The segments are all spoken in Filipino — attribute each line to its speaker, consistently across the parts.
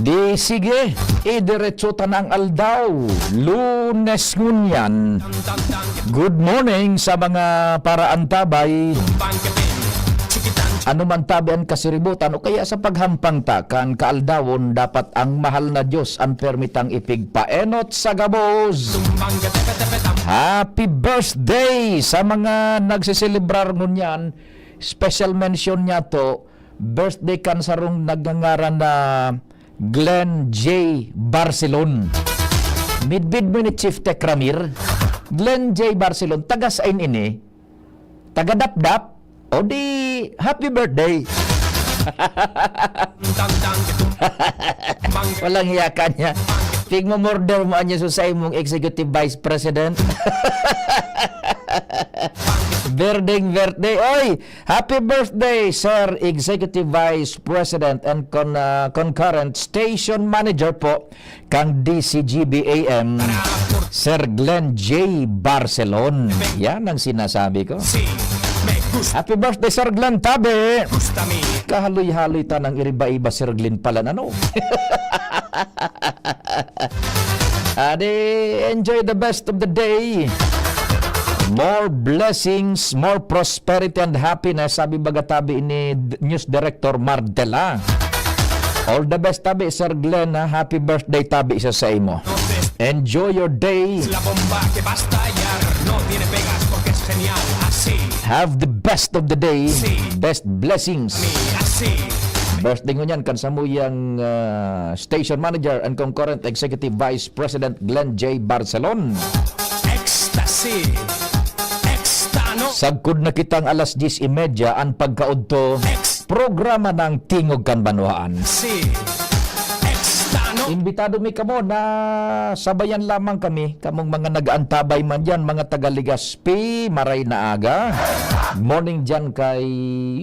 Speaker 1: Di sige, idiretso tanang aldaw. Lunes ngunyan. Good morning sa mga paraan tabay. Ano man tabian kasiributan o kaya sa paghampang takan kaaldawon dapat ang mahal na Diyos ang permitang ipigpaenot sa gabos. Happy birthday sa mga nagsiselebrar ngunyan. Special mention niya to, birthday kan sarong nagngangaran na Glenn J. Barcelon. Midbid mo ni Chief Tech Ramir. Glenn J. Barcelon, taga sain ini, taga dap-dap, o di happy birthday. Walang hiyakan niya. Tig mo murder mo anya sa imong Executive Vice President. Birthday. Oy, happy birthday, Sir Executive Vice President and concurrent Station Manager po kang DCGBAM, Sir Glenn J. Barcelon. Yan ang sinasabi ko. Happy birthday, Sir Glenn Tabe. Kahaloy-haloy tanang iriba-iba, Sir Glenn pala na no. Adi, enjoy the best of the day. More blessings, more prosperity and happiness, sabi baga tabi ni News Director Mardela. All the best tabi, Sir Glenn, ha? Happy birthday tabi isa sa imo. Enjoy your day. Have the best of the day. Best blessings. Birthday ngunyan kan sa muyang Station Manager and concurrent Executive Vice President Glenn J. Barcelon.
Speaker 2: Ecstasy.
Speaker 1: Sagkod na kitang alas 10:30 ang pagkaudto programa ng Tingog kan Banwaan. Imbitado mi kamo na sabayan lamang kami kamong mga nagaantabay man diyan, mga taga Legazpi, maray na aga. Morning diyan kay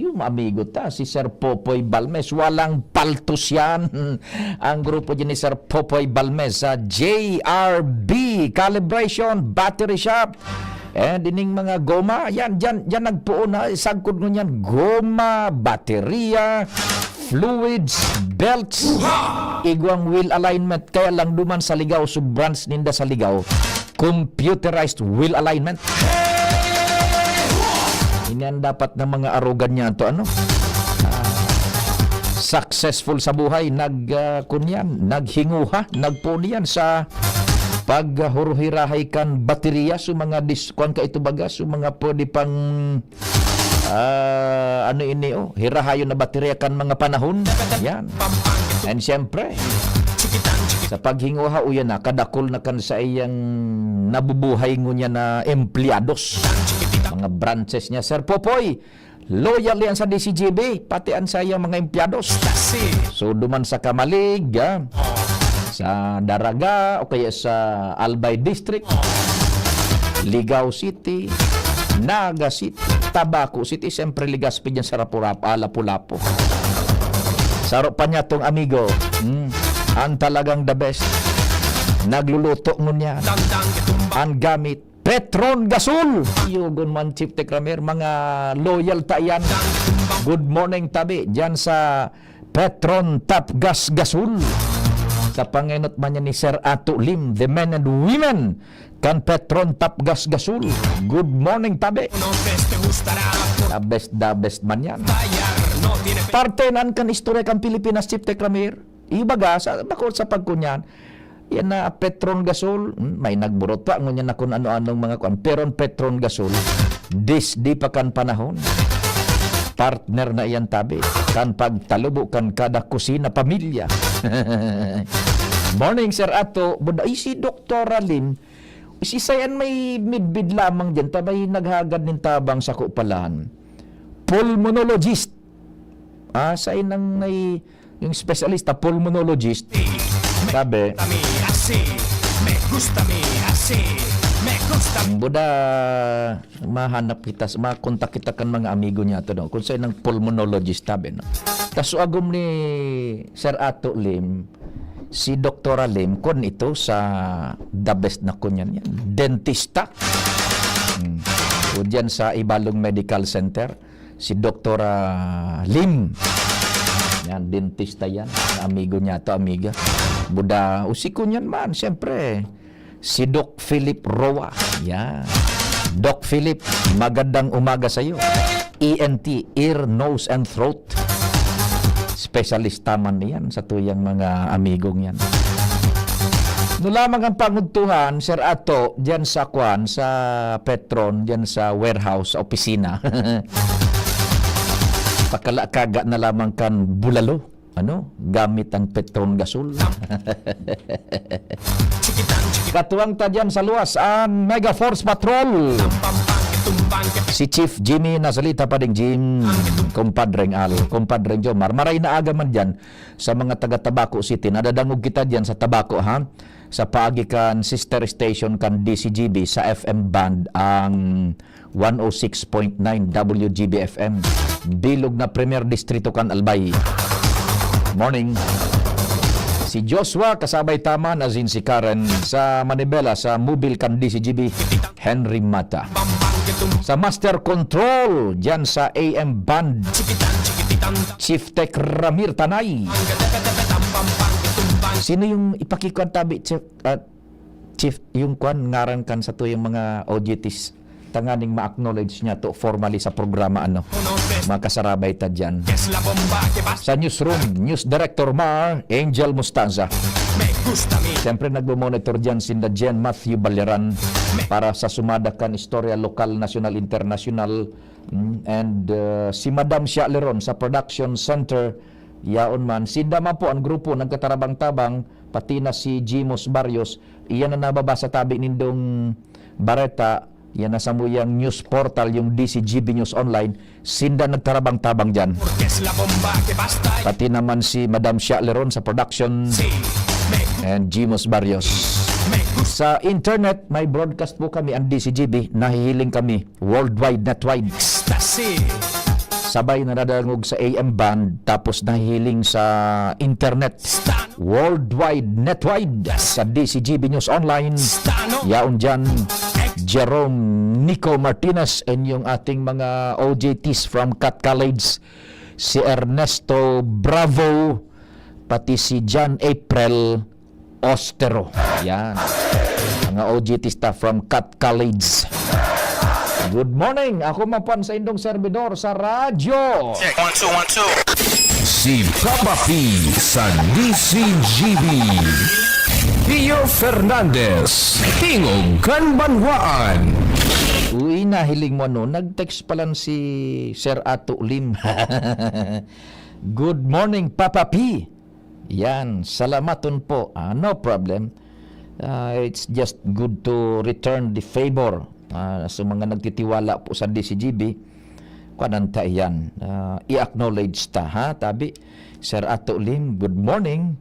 Speaker 1: yung amigo ta si Sir Popoy Balmes, walang paltos yan. Ang grupo diyan ni Sir Popoy Balmes sa JRB Calibration Battery Shop. And ining mga goma, yan nagpuon na, sagkod mo yan, goma, baterya, fluids, belts, igwang wheel alignment, kaya lang duman sa ligaw, sub-branch ninda sa ligaw, computerized wheel alignment. Yan dapat na mga arogan niya to, ano? Successful sa buhay, naghinguha, nagpuon yan sa paghuruhirahay kan baterya sa mga diskuan ka ito baga sa mga pwede pang hirahayon na baterya kan mga panahon yan. And siyempre sa paghinguha uyan na kadakol na kan sa iyang nabubuhay ngunya na empleados, mga branches niya. Sir Popoy, loyal yan sa DCGB, pati ang sa iyang mga empleados. So duman sa Kamalig, sa Daraga o kaya sa Albay District, Ligao City, Naga City, Tabaco City, siyempre Legazpi dyan sa Lapu-Lapu. Saro pa niya tong amigo, ang talagang the best. Nagluluto ngunya, ang gamit Petron Gasol. Yugon man Chief Tech Ramir, mga loyal tayan. Good morning tabi dyan sa Petron Top Gas Gasol. Sa panginot man niya ni Sir Ato Lim, the men and women kan Petron Top Gas Gasol. Good morning tabi. The best man yan. Partenan kan istorya kan Pilipinas, Chief Tech Ramir. Ibaga sa bakod sa pagkunyan. Yan na Petron Gasol, may nagburot pa ngunyan na kung ano-anong mga kuan. Pero Petron Gasol, di pa kan panahon. Partner na iyan tabi kan pagtalubo kan kada kusina pamilya. Morning Sir Ato, ay si Dr. Alin, si sayan may midbid lamang dyan, tabay naghagad ng tabang sa kupalan. Pulmonologist. Sayan nang may yung specialista, pulmonologist. Sabi,
Speaker 2: A mí así, me gusta a mí así, me gusta.
Speaker 1: Buda mahanap kita, makontak kita kan mga amigo niya to no. Kung sa'yo ng pulmonologist tabi no. Kaso agom ni Sir Ato Lim, si Dr. Lim kon ito sa the best na kunyan yan. Dentista. O dyan sa Ibalong Medical Center, si Dr. Lim. Yan, dentista yan. Amigo niya to, amiga. Buda, usiko niyan man, siyempre. Si Doc Philip Roa. Yan. Doc Philip, magandang umaga sa iyo. ENT, ear, nose, and throat. Specialista man yan sa tuyang mga amigong yan. No lamang ang panguntuhan, Sir Ato, dyan sa Kwan, sa Petron, dyan sa warehouse, sa opisina. Pakalakaga na lamang kan bulalo. Ano? Gamit ang Petron gasol. Katuwang ta dyan sa luwas, ang Mega Force Patrol. Si Chief Jimmy nasalita pa ding Jim, kumpadreng Al, kumpadreng Jomar. Maray na aga man dyan sa mga taga Tabaco City. Nadadangog kita dyan sa Tabaco, ha? Sa paagi kan sister station kan DCGB sa FM band ang 106.9 WGB FM. Bilog na Premier Distrito kan Albay. Morning. Si Joshua kasabay tama na si Karen sa Manibela sa Mobile kan DCGB Henry Mata. Sa Master Control dyan sa AM Band Chief Tech Ramir Tanay. Sino yung ipakikuan tabi Chief yung kuan ngaran kan sa to yung mga OJTs tanganing ma-acknowledge niya to formally sa programa ano mga kasarabay ta dyan. Sa newsroom, News Director Mar Angel Mustanza. Siyempre nagmo-monitor dyan si Jen Matthew Baleran para sa sumadakan istorya lokal, national, international, and si Madam Shia Leron sa Production Center yaon man. Si Dama po ang grupo nagkatarabang-tabang pati na si Jimos Barrios iyan na nababa sa tabi nindong Bareta. Yan na sa muyang news portal, yung DCGB News Online, sinda nagtarabang-tabang dyan. Pati naman si Madam Shia Leron sa production and Jimos Barrios. Sa internet, may broadcast po kami ang DCGB, nahihiling kami worldwide, netwide. Sabay na nadangog sa AM band, tapos nahihiling sa internet, worldwide, netwide, sa DCGB News Online. Yaon dyan, Jerome Nico Martinez and yung ating mga OJTs from Cat College, si Ernesto Bravo, pati si John April Ostero. Yan. Mga OJT staff from Cat College. Good morning. Ako mapan sa indong servidor sa radyo.
Speaker 2: Check, 1, 2, 1, 2.
Speaker 3: Si Papa P sa DCGB. Pio Fernandez, Tingog kan Banwaan.
Speaker 1: Uy, nahiling mo no. Nag-text pala si Sir Ato Lim. Good morning, Papa P. Yan, salamaton po. No problem. It's just good to return the favor sa mga nagtitiwala po sa DCGB. Kananta yan. I-acknowledge ta, ha? Tabi, Sir Ato Lim, good morning.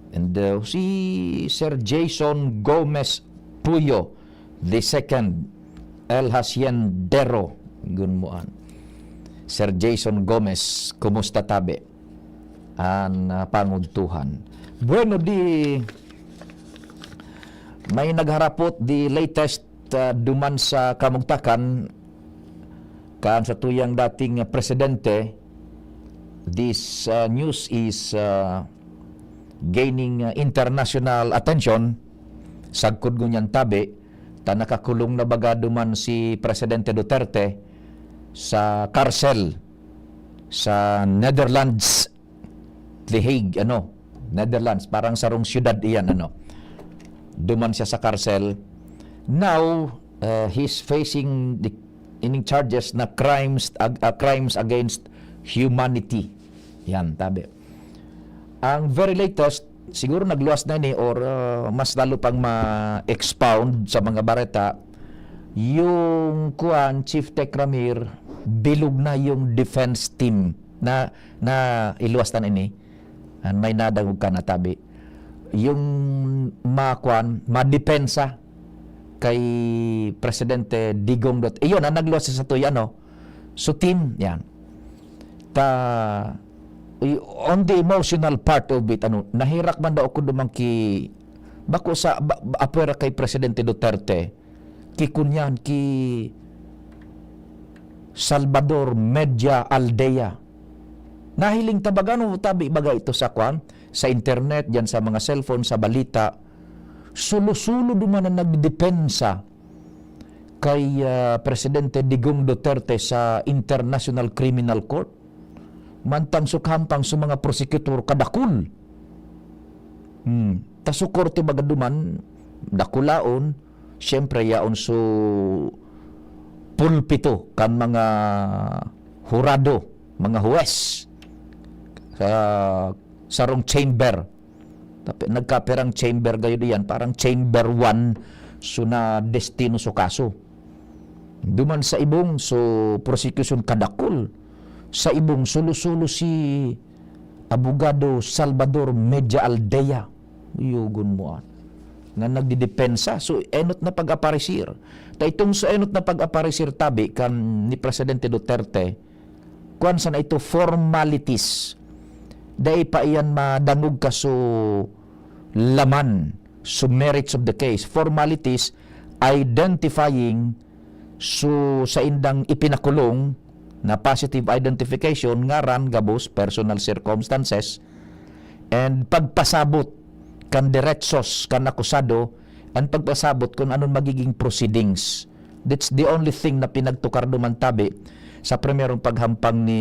Speaker 1: And si Sir Jason Gomez Puyo, the second El Haciendero. Gunmuan. Sir Jason Gomez, kumusta tabi? Ang panguntuhan. Bueno, may nagharapot the latest duman sa kamugtakan kan sa tuyang dating presidente. This news is gaining international attention. Sagkod ngunyan tabi ta nakakulong na baga duman si Presidente Duterte sa karsel sa Netherlands, The Hague, Netherlands, parang sarong syudad iyan, duman siya sa karsel. Now he's facing the charges na crimes against humanity. Yan tabi. Ang very latest, siguro nagluwas na ni or mas lalo pang ma-expound sa mga bareta, yung Chief Tech Ramir, bilog na yung defense team na iluwas na ini. May nadagog ka na tabi. yung madepensa kay Presidente Digong Duterte. Iyon, ang nagluwas sa ito, Sutin, yan. On the emotional part of it, nahirak man daw ako dumangki, bako sa, apera kay Presidente Duterte, kunyan, ki Salvador Media Aldea. Nahiling tabagano, tabi baga ito sa sa internet, dyan sa mga cellphone, sa balita, sulo-sulo duman na nagdepensa kay Presidente Digong Duterte sa International Criminal Court. Mantang sukhampang sa mga prosecutor kadakul. Taso korte baga duman, dakulaon, siyempre yaon so pulpito kan mga hurado, mga huwes sa sarong chamber. Nagkaperang chamber gayo diyan, parang chamber 1 so na destino so kaso. Duman sa ibong so prosecution kadakul. Sa ibong sulo-sulo si Abogado Salvador Media Aldea. Yugon mo nga nagdidepensa. So enot na pag-aparisir. Itong so enot na pag-aparisir tabi kan ni Presidente Duterte, kuan sa na ito formalities. Dahil pa iyan madangog ka so laman, so merits of the case. Formalities identifying so sa indang ipinakulong na positive identification, ngaran, gabos, personal circumstances, and pagpasabot kan diretsos kan akusado, and pagpasabot kung anong magiging proceedings. That's the only thing na pinagtukar duman tabi sa primerong paghampang ni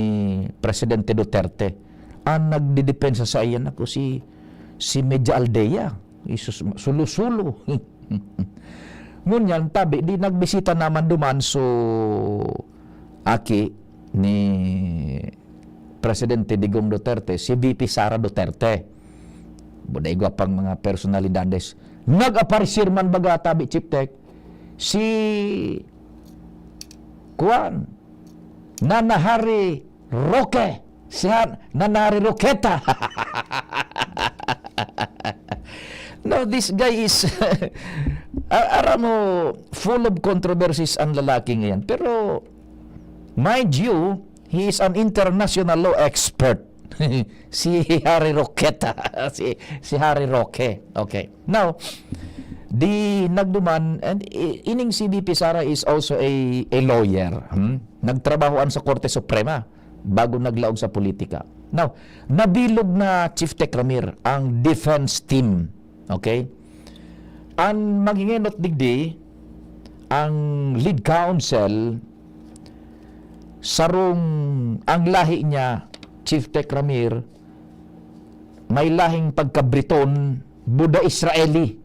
Speaker 1: Presidente Duterte. Ang nagdidepensa sa iyan ako si Media Aldea. Isus, sulo-sulo. Ngunyan tabi, di nagbisita naman duman so aki ni Presidente Digong Duterte, si VP Sara Duterte. Buday pang mga personalidades. Nag-aparisir man baga tabi Chiptek, si Kuan, Nanahari Roque, si Nanahari Roqueta. No, this guy is aram mo, full of controversies ang lalaki ngayon. Pero mind you, he is an international law expert. Si Harry Roqueta. si Harry Roque. Okay. Now, di nagduman, and ining si VP Sara is also a lawyer. Nagtrabahoan sa Korte Suprema bago naglaog sa politika. Now, nabilog na Chief Tech Ramir ang defense team. Okay? Ang magingenot digdi, ang lead counsel sarong ang lahi niya, Chief Tech Ramir, may lahing pagka-Briton, Buda-Israeli.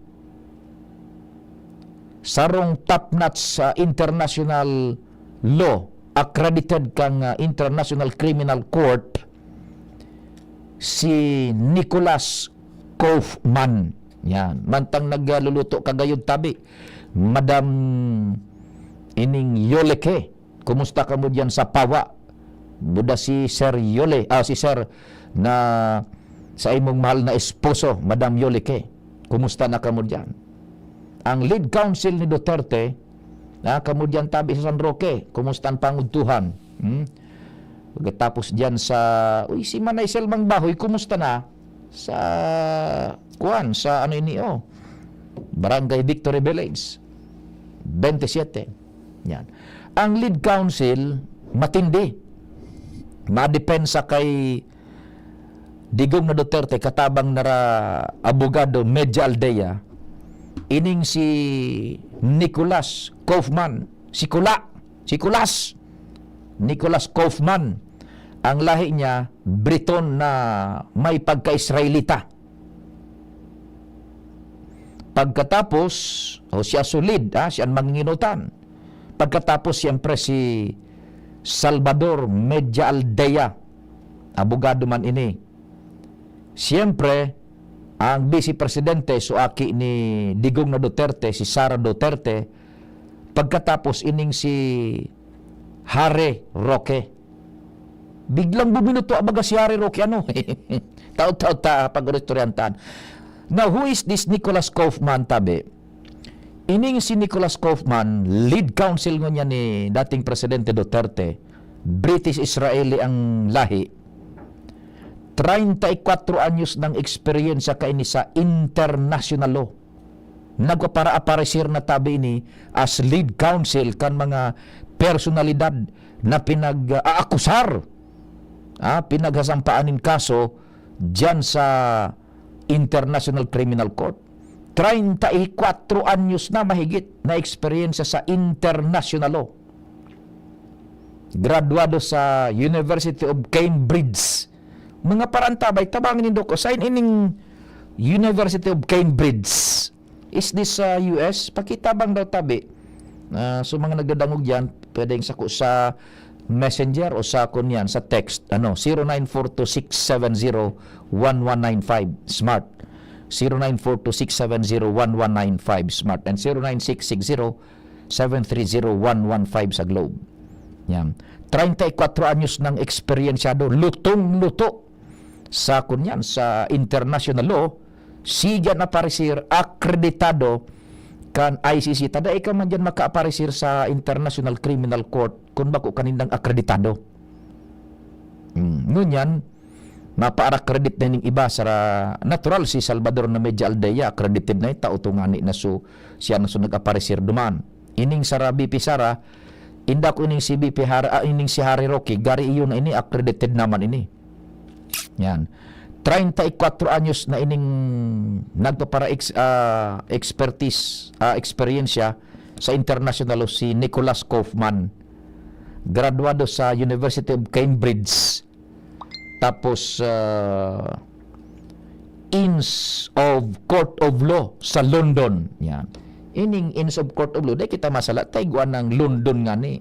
Speaker 1: Sarong top-notch sa international law, accredited kang International Criminal Court, si Nicholas Kaufman. Yan. Mantang nagluluto kagayod tabi, Madam ining Yoleke. Kumusta ka mo diyan sa Pawa? Buda si Sir Yole, si Sir na sa imong mahal na esposo, Madam Yoleke. Kumusta na ka mo diyan? Ang lead counsel ni Duterte, kamo diyan tabi sa San Roque, kumusta ang pangudtuhan? Pagkatapos diyan sa, si Manay Selmang Bahoy, kumusta na? Sa sa ano ini Barangay Victory Village 27. Yan. Ang lead counsel matindi. Madepensa kay Digong na Duterte katabang nara Abogado Media Aldea. Ining si Nicholas Kaufman, Nicholas Kaufman. Ang lahi niya Briton na may pagka-Israelita. Pagkatapos, siya solid, siya ang manginginutan. Pagkatapos, siyempre si Salvador Media Aldea, abogado man ini. Siyempre, ang Vice Presidente, suaki ni Digong na Duterte, si Sara Duterte. Pagkatapos, ining si Harry Roque. Biglang buminuto abaga si Harry Roque, Tao-tao pag-restoryantan. Now, who is this Nicholas Kaufman, tabi? Ining si Nicholas Kaufman, lead counsel niya ni dating Presidente Duterte, British-Israeli ang lahi. 34 anyos ng eksperyensya kaini sa international law. Nagpapara aparecer na tabi ini as lead counsel kan mga personalidad na pinag-aakusar, pinaghasampaanin kaso dyan sa International Criminal Court. 34 anyos na mahigit na eksperyensya sa international law. Graduado sa University of Cambridge. Mga parantabay, tabangin nindo ko, sign ining University of Cambridge. Is this US? Pakitabang daw tabi. So mga nagdadangog yan, pwedeng sako sa messenger o sa kunyan, sa text. 0942-670-1195 smart. 0942-670-1195 smart. And 0966-0-730-115 sa Globe. Yan. 34 anyos ng eksperyensyado, lutong-luto sa kunyan, sa international law, siya na parisir, akreditado kan ICC. Tada ikaw man dyan maka-aparisir sa International Criminal Court kung bako kanindang akreditado. Ngunyan, mapa-accredit na ning iba sa natural si Salvador na Media Aldea, accredited na ita, utungani na siya na nag-aparisir duman. Ining sa BP Sara, inda ko ining si BP ining si Harry Roque, gari iyon na ini, accredited naman ini. Yan. 34 anyos na ining nagpapara expertise, eksperyensya sa international law si Nicholas Kaufman. Graduado sa University of Cambridge. Tapos Inns of Court of Law sa London. Yan. Ining Inns of Court of Law, dahil kita masala, taiguan ng London nga ni.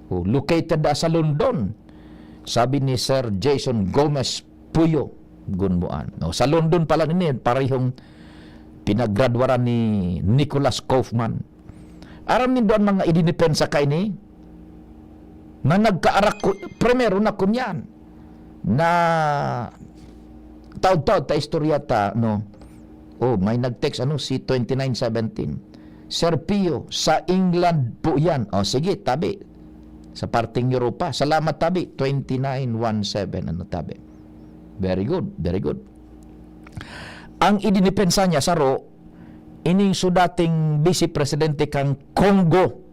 Speaker 1: Located sa London. Sabi ni Sir Jason Gomez Puyo, Gunbuan. Sa London pala nini, parehong pinaggraduaran ni Nicholas Kaufman. Aram din doon mga idinipensa ka ini, na nagkaarak ko, primero na kunyan, na taod-taod ta istoryata, may nag-text, si 2917. Sir Pio, sa England po yan. Sige, tabi. Sa parting Europa. Salamat, tabi. 2917. Tabi. Very good, very good. Ang idinipensa niya, saro, ining dating Vice Presidente kang Congo.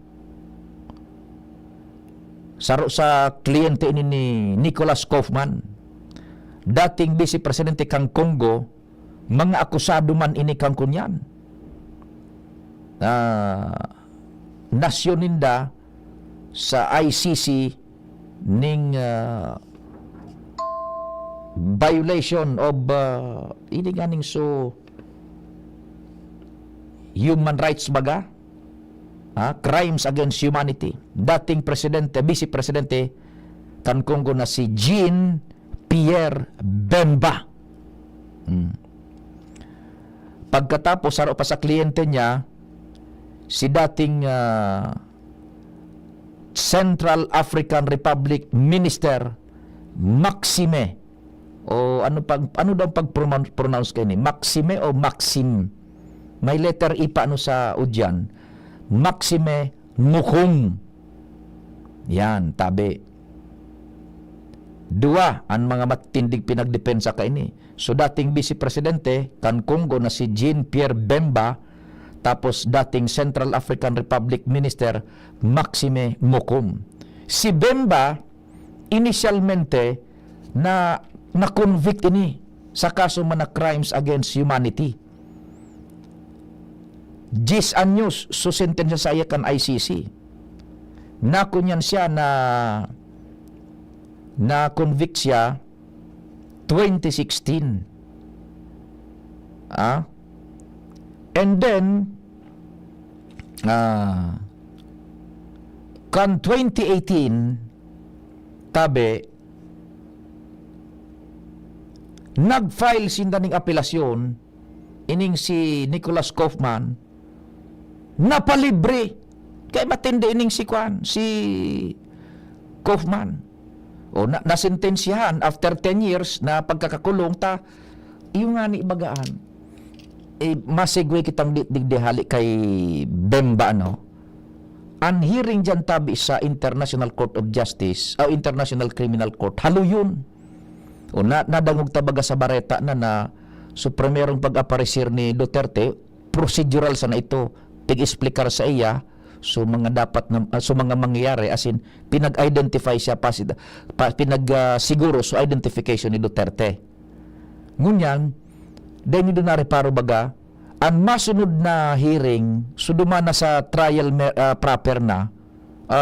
Speaker 1: Saro sa kliyente ini ni Nicholas Kaufman. Dating Vice Presidente kang Congo, mga akusado man ini kang kunyan. Nasyoninda sa ICC ning violation of ini ganing human rights baga, crimes against humanity. Dating presidente, vice presidente kan Congo na si Jean-Pierre Bemba. Pagkatapos, saro pa sa kliyente niya, si dating Central African Republic Minister Maxime, ano daw pag-pronounce kayo ni? Maxime o Maxim? May letter I pa sa udyan. Maxime Mukhum. Yan, tabi. Dua ang mga matindig pinagdepensa ka ini. So dating Vice Presidente kan Congo na si Jean-Pierre Bemba, tapos dating Central African Republic Minister Maxime Mukhum. Si Bemba initialmente na-convict ini sa kaso man na crimes against humanity. 10 anyos susentensya sa iya kan ICC. Nakunyan siya na convict siya 2016. And then kan 2018 tabi nag-file sinda ning apelasyon ining si Nicholas Kaufman napalibre kay matindi ining si Kaufman. Nasentensyahan after 10 years na pagkakakulong ta Yung nga ni bagaan, masigwe kitang digdihali kay Bemba, ano? Ang hearing dyan tabi sa International Court of Justice, o International Criminal Court, halo yun. O nadangog tabaga sa bareta na so primerong pag-aparisir ni Duterte, procedural sana ito, tig-explicar sa iya, so mga dapat na, so mga mangyayari, as in pinag-identify siya pinag-siguro so identification ni Duterte. Ngunyan dahil doon na reparo baga ang masunod na hearing so dumana sa trial proper na,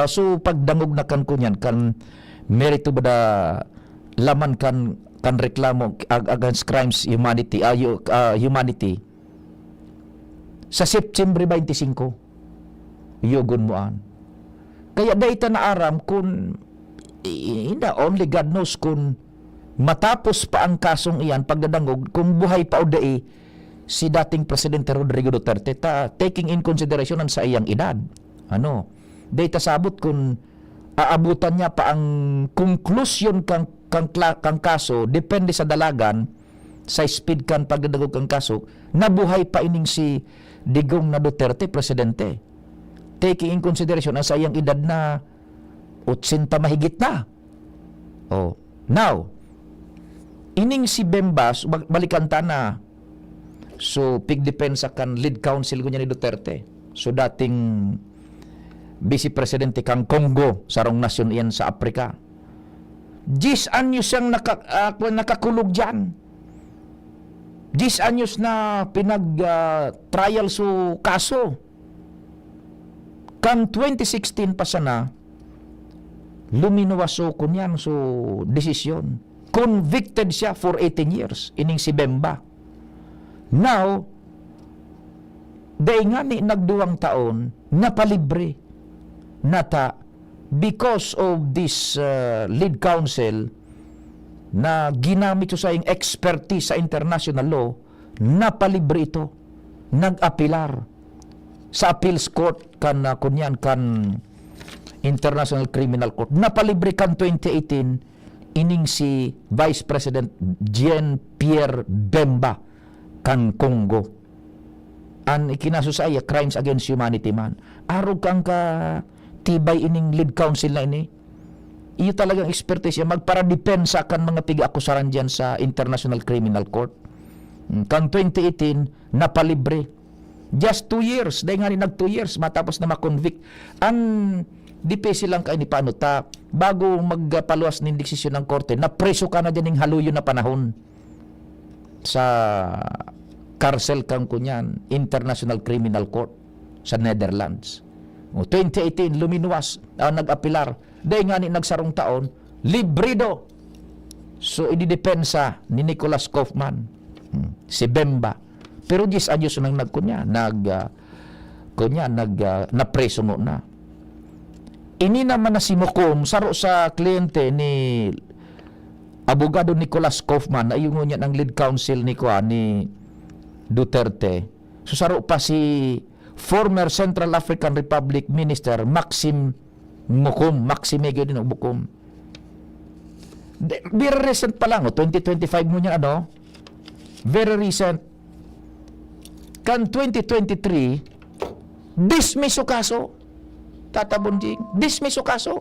Speaker 1: so pagdangog na kan kunyan kan merito ba da laman kan reklamo against crimes humanity humanity sa September 25 yugon mo an. Kaya dayta na aram kung hindi only God knows kung matapos pa ang kasong iyan pagdadangog kung buhay pa o dai si dating Presidente Rodrigo Duterte taking in consideration ang sa iyang edad. Ano? Dayta sabot kung aabutan niya pa ang conclusion kang kaso depende sa dalagan sa speed kan pagdadangog kang kaso nabuhay pa ining si Digong na Duterte Presidente. Taking in consideration ang sa iyang edad na 80 mahigit na. Oh, now ining si Bembas balikan ta na. So pigdepensa kan lead counsel ko niya ni Duterte. So dating Vice Presidente kang Congo sarong nasyon iyan sa Afrika. 10 anyos siyang nakakulog diyan. 10 anyos na pinag-trial so kaso. Kan 2016 pa sana, luminawaso ko niyan so desisyon. Convicted siya for 18 years, ining si Bemba. Now, dahil nga ni nagduwang taon, napalibre nata because of this lead counsel na ginamit sa iyong expertise sa international law, napalibre ito, nag-apilar sa appeals court kan kunyan kan International Criminal Court napalibre kan 2018 ining si Vice President Jean-Pierre Bemba kan Congo an ikinaso sa iya crimes against humanity man arog kang ka tibay ining lead counsel na ini iyo talagang expertise magparadepensa kan mga piga-akusaran diyan sa International Criminal Court kan 2018 napalibre. Just 2 years. Dahil nga rin nag 2 years matapos na makonvict. Ang DPC lang kayo ni paano ta bago magpaluwas ng desisyon ng korte na preso ka na dyan ng haluyo na panahon sa karsel kang kunyan International Criminal Court sa Netherlands. 2018 luminuwas nag-apilar. Dahil nga rin nagsarong taon librido. So ididepensa ni Nicholas Kaufman si Bemba. Pero 10 anyos nang nagkunya, napreso mo na. Ini naman na si Mokom, saro sa kliyente ni abogado Nicholas Kaufman, na yung niya ng lead counsel ni Duterte. So saro pa si former Central African Republic Minister Maxime Mokom, Maxime din Mokom. Very recent pa lang, 2025 mo niya very recent. Kan 2023, dismiss o kaso. Tata Bonjing, dismiss o kaso.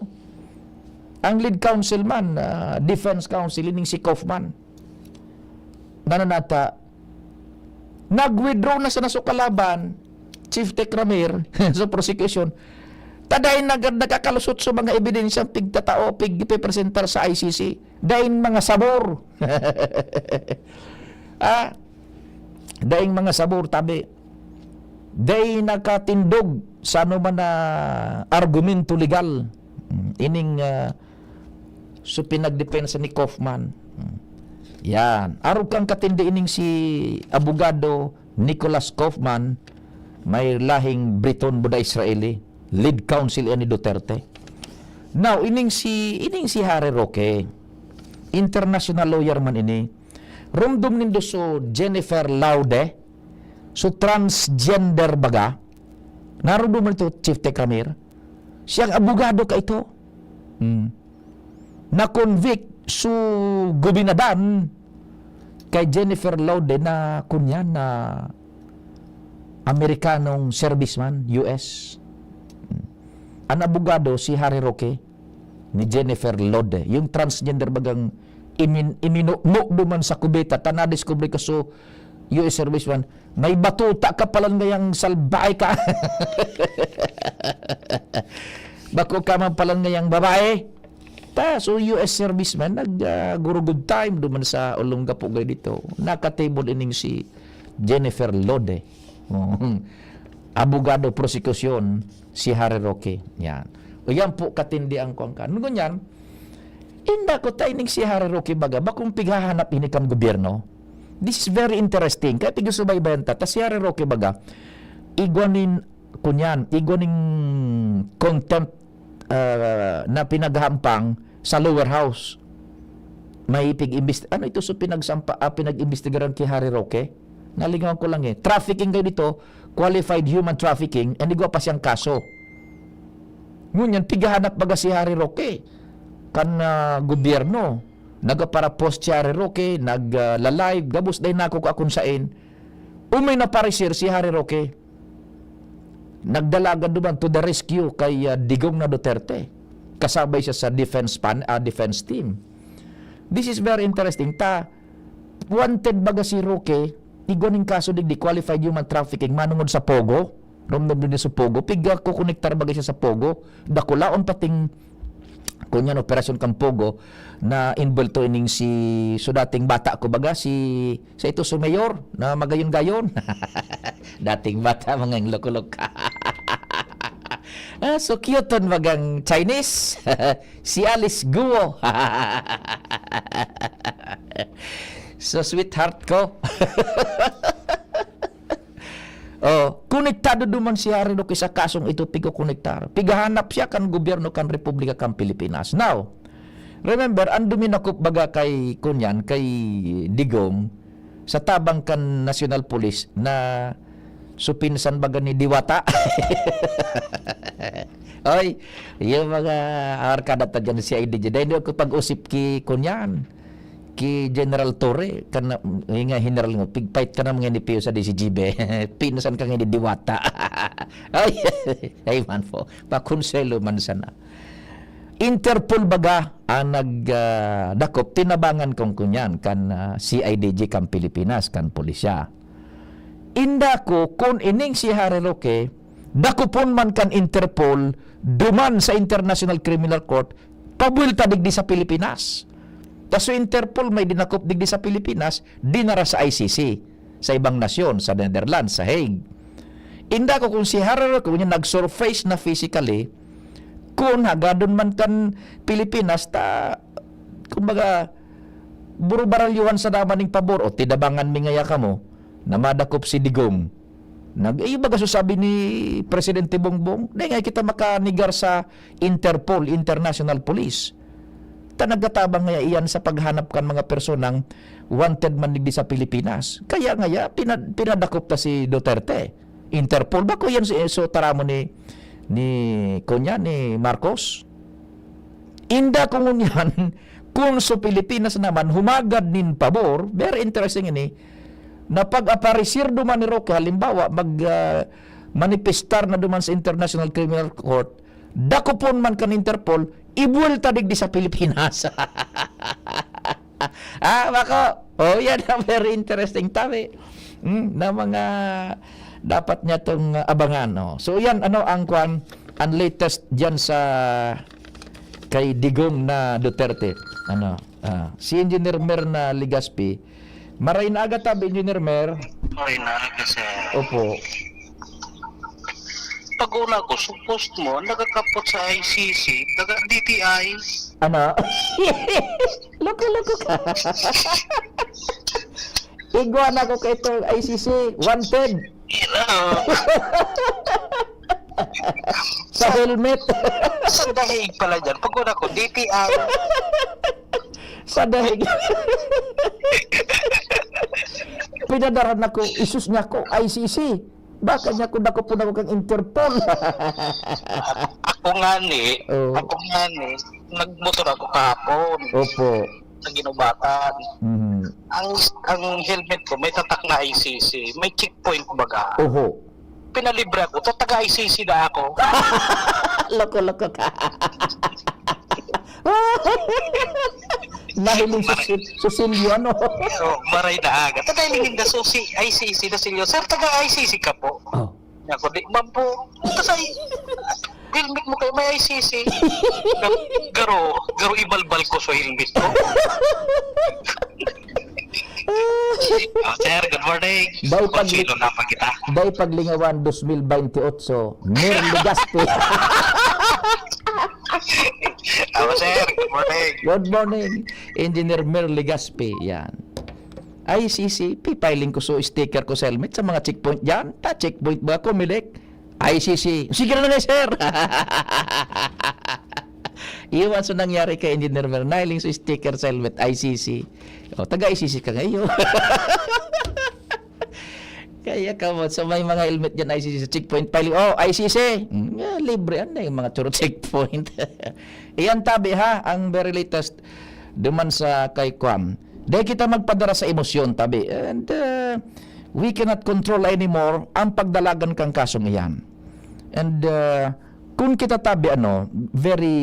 Speaker 1: Ang lead counsel man, defense counsel, ining si Kaufman. Nananata, nag-withdraw na sa nasukalaban, Chief Tekramir, sa prosecution, tadahin nagkakalusot sa mga ebidensyang pigtatao, pigpipresentar sa ICC. Dahin mga sabor. Daing mga sabor tabi day nakatindog sa ano man na argumento legal ining so pinagdepensa ni Kaufman yan arog kang katindi ining si abogado Nicholas Kaufman may lahing Briton buda Israeli lead counsel ni Duterte. Now ining si Harry Roque international lawyer man ini rumdum nindo so Jennifer Laude so transgender baga narumdum nito Chief Tekramir siyang abogado ka ito na convict so gobinadan kay Jennifer Lode na kunyan na Amerikanong serviceman, US. Ang abogado si Harry Roque ni Jennifer Lode, yung transgender bagang iminukmuk duman sa kubeta, tanadiskubre ka so US serviceman, may batuta ka palang ngayang salbay ka. Bako ka man palang ngayang babae. So US serviceman, nag-guro good time duman sa Olongapo dito. Naka-table ining si Jennifer Lode. Abogado prosecution si Harry Roque. Yan. O yan po katindi ang kuangkan. Nung ganyan, inda ko taining si Harry Roque baga, bakong pighahanap ini kam gobyerno. This is very interesting. Kaya tigasubaybayan ta. Tas si Harry Roque baga, igwanin contempt na pinaghampang sa lower house. May ano ito so pinag-imbestigaran kay Harry Roque? Nalingawan ko lang Trafficking kayo dito, qualified human trafficking, and igwa pa siyang kaso. Ngunyan, pigahanap baga si Harry Roque. Kan gobyerno, nagapara post si Harry Roque, nagla-live, gabos day nako ka akong sain. Umay na parisir si Harry Roque. Nagdalagan duman to the rescue kay Digong na Duterte. Kasabay siya sa defense team. This is very interesting. Wanted baga si Roque, igoning kaso digdi qualified human trafficking manungod sa Pogo. Romdom din sa Pogo. Piga ko konektar baga siya sa Pogo. Dakulaon pating kunyan operasyon kang Pogo na involved ining si dating bata ko baga sa ito sa mayor na magayon-gayon. Dating bata mga loko-lok. So cute on magang Chinese. Si Alice Guo. So sweetheart ko. Konektado duman si Harry Roque sa kasong ito pigo konektar. Pigahanap siya kan gobyerno kan Republika kan Pilipinas. Now, remember, andumi nakup baga kay Digong sa tabang kan National Police na supinsan baga ni Diwata. Oy, yung mga arkada ta dyan si IDJ. Dahil ko pag-usip ki ki General Torre kana nga general nga pigfight ka na mga NPO sa DCGB. Pinasan ka nga ni Diwata. Ay man po, pakonselo man sana. Interpol baga ang nagdakop tinabangan kong kunyan kan CIDG kan Pilipinas kan pulisya. Inda ko kung ining si Harry Roque dakopon man kan Interpol duman sa International Criminal Court pabulta digdi sa Pilipinas. Kaso Interpol may dinakop digdi sa Pilipinas, dinara sa ICC, sa ibang nasyon, sa Netherlands, sa Hague. Inda ko kung si Harry Roque kung nag-surface na physically, kung hagadon man kan Pilipinas, kumbaga, buro-baralyuhan sa damaning pabor, o tidabangan mi ngaya ka mo, na madakop si Digong. Baga sabi ni Presidente Bongbong, di nga kita makanigar sa Interpol, International Police. Nagatabang nga iyan sa paghanap kan mga personang wanted man digdi sa Pilipinas. Kaya nga pinadakop ta si Duterte. Interpol ba ko yan so taramo ni Marcos? Inda kung yan kung sa Pilipinas naman humagad nin pabor, very interesting ini na pag-aparisir duman ni Roque halimbawa manifestar na duman sa International Criminal Court, dakopon man kan Interpol, ibuelta digdi sa Pilipinas. Bako. Yan ang very interesting tabi. Na mga dapat niya tong abangan. So yan, ang latest dyan sa kay Digong na Duterte. Si Engineer Mer na Ligaspi, maray na agad tabi, Engineer Mer.
Speaker 4: Maray na kasi.
Speaker 1: Opo.
Speaker 4: Pag-una ko, suppose mo, nagakapot sa ICC, DTI.
Speaker 1: Loko-loko ka. Iguana ko kay itong ICC, wanted. Sa helmet.
Speaker 4: Sa dahig pala dyan. Pag-una ko, DTI.
Speaker 1: Sa dahig. Pinadaran ako, isus niya ko, ICC. Baka niya kung ako po na kang Interpol.
Speaker 4: Ako nga ni, nagmotor ako kahapon.
Speaker 1: Opo.
Speaker 4: Sa Ginubatan. ang helmet ko may tatak na ICC, may checkpoint baga.
Speaker 1: Oho.
Speaker 4: Pinalibre ako, taga ICC na ako.
Speaker 1: Loko-loko ka. Nahiling susilyo, ano?
Speaker 4: So, maray na aga. Tadailing na susi ICC na silyo. Sir, taga ICC ka po.
Speaker 1: Oh.
Speaker 4: Ako, di, ma'am po. Kasi, helmet mo kayo, may ICC. Garo ibalbal ko sa helmet ko. Sir, good morning.
Speaker 1: Bay pag-
Speaker 4: Konsilo na pa kita.
Speaker 1: Day paglingawan 2028, Merly Gaspi.
Speaker 4: Sir, good morning.
Speaker 1: Good morning, Engineer Merly Gaspi. Yan. ICC, pipiling ko so sticker ko sa helmet sa mga checkpoint dyan. Checkpoint ba ako, Milik? ICC. Sige na nga, sir. Iwan so nangyari kay Engineer Merly. Nahiling so sticker sa helmet, ICC. O, taga-ICC ka ngayon. Kaya ka mo, so may mga helmet dyan ICC sa checkpoint piling. Oh, ICC! Libre yan na yung mga churro checkpoint. Iyan tabi ha, ang very latest duman sa kay Kwam. Dahil kita magpadara sa emosyon tabi. And we cannot control anymore ang pagdalagan kang kasong iyan. And kung kita tabi very,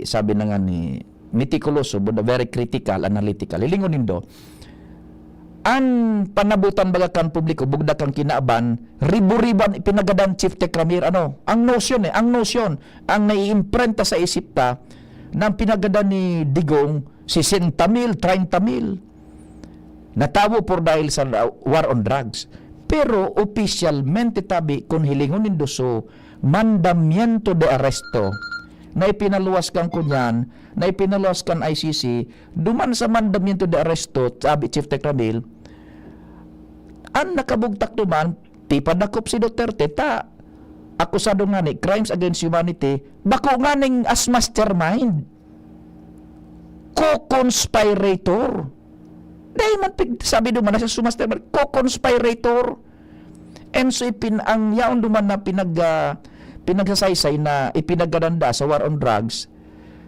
Speaker 1: sabi na nga ni, meticuloso, but very critical, analytical. Ilingonin do, ang panabutan baga kan publiko bugda kang kinaaban ribu-riban ipinagadan Chief Tekramir ang notion ang naiimprenta sa isip ta ng pinagadan ni Digong 60,000 30,000 natawo por dahil sa war on drugs, pero opisyalmente tabi kung hilingon nindo so mandamiento de arresto na ipinaluwas kang kunyan, na ipinaluwas kang ICC, duman sa mandamiento de arresto, sabi Chief Tekramil, ang nakabugtak duman, tipadakop si Duterte, akusado nga ni, crimes against humanity, bako nga ning as mastermind, co-conspirator. Dahil man, sabi duman, nasa mastermind, co-conspirator. And so, ang yaon duman na pinagsasaysay na ipinagadanda sa war on drugs,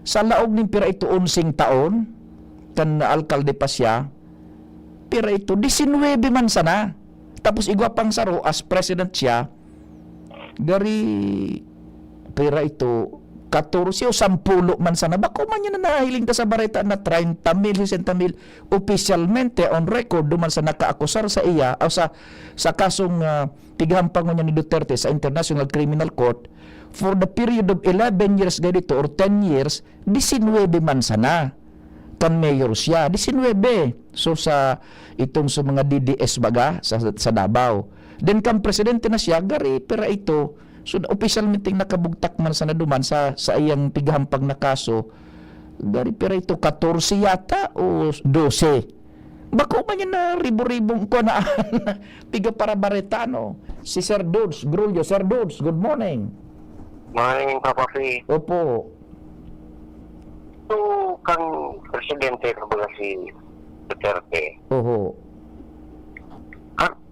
Speaker 1: sa laog ng pira ito 11 taon, kan alkalde pa siya, pira ito 19 man sana. Tapos igwa pang saro as president siya, dari pira ito 14 o 10 man sana. Bako man yun na nahiling ta sa bareta na 30,000, 60,000 opisyalmente on record duman sa nakaakusar sa iya o sa kasong pighampang niya ni Duterte sa International Criminal Court for the period of 11 years ganito or 10 years, 19 man sana kan mayor siya, 19. So sa itong sa mga DDS baga sa Davao. Then kan presidente na siya, gari pera ito. So official meeting nakabugtak man sana duman sa iyang pighampang na kaso. Gari pera ito 14 yata o 12. Bako man yan na ribo-ribong ko na piga para baretano. Si Sir Dudes, Grulyo. Sir Dudes, good morning.
Speaker 5: Morning, Papa P.
Speaker 1: Opo.
Speaker 5: So, kang presidente ka ba si Duterte?
Speaker 1: Oho.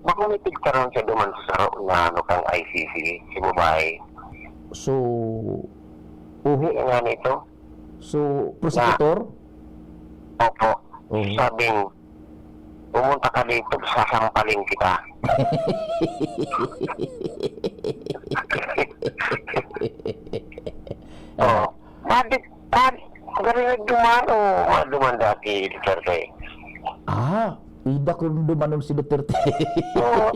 Speaker 5: Baka may pigtaran siya duman sa na kang ICC, si babae.
Speaker 1: So, oho.
Speaker 5: Ano nga nito?
Speaker 1: So, prosecutor?
Speaker 5: Opo.
Speaker 1: Oo.
Speaker 5: Sabing, pumunta ka dito, sasampaling kita. Oo. Gano'n duman dati, Duterte.
Speaker 1: Ida ko dumanon si Duterte.
Speaker 5: Oo,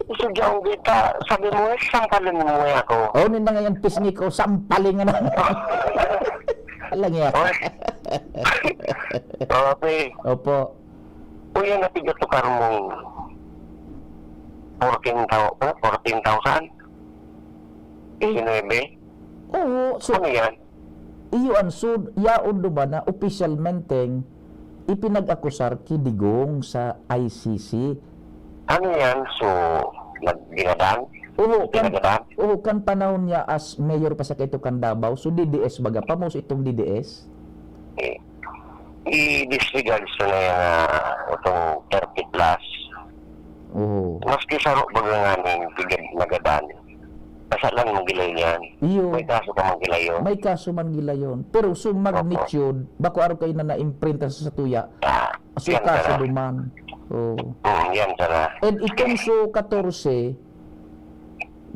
Speaker 5: susudyawin kita. Sabi mo, sampalin mo ako.
Speaker 1: Oh, nina ngayon pisngi ko, sampaling na. Alang yan.
Speaker 5: Okay.
Speaker 1: Opo.
Speaker 5: Kuya, napigatukar mong 14,000? 19?
Speaker 1: Oo, so,
Speaker 5: Ano yan?
Speaker 1: iyo ang sud, yaon duman na opisyalmente ipinag-akusar ki Digong sa ICC.
Speaker 5: Ano yan? So, nagdinadan?
Speaker 1: Oo, kan panahon niya as mayor pa sa kaito kan Davao, so DDS baga pa mo itong DDS?
Speaker 5: Eh, i-disregard sa na yung itong 30 plus.
Speaker 1: Oo.
Speaker 5: Maski sarok baga nga ng bigyan nagadan. Basta lang magilay yan.
Speaker 1: Iyo.
Speaker 5: May kaso ka magilay yun.
Speaker 1: May kaso man gila yon. Pero so magnitude, bako araw kayo na na-imprint sa tuya, suka sa duman. Oh.
Speaker 5: Yan sana.
Speaker 1: And itong so 14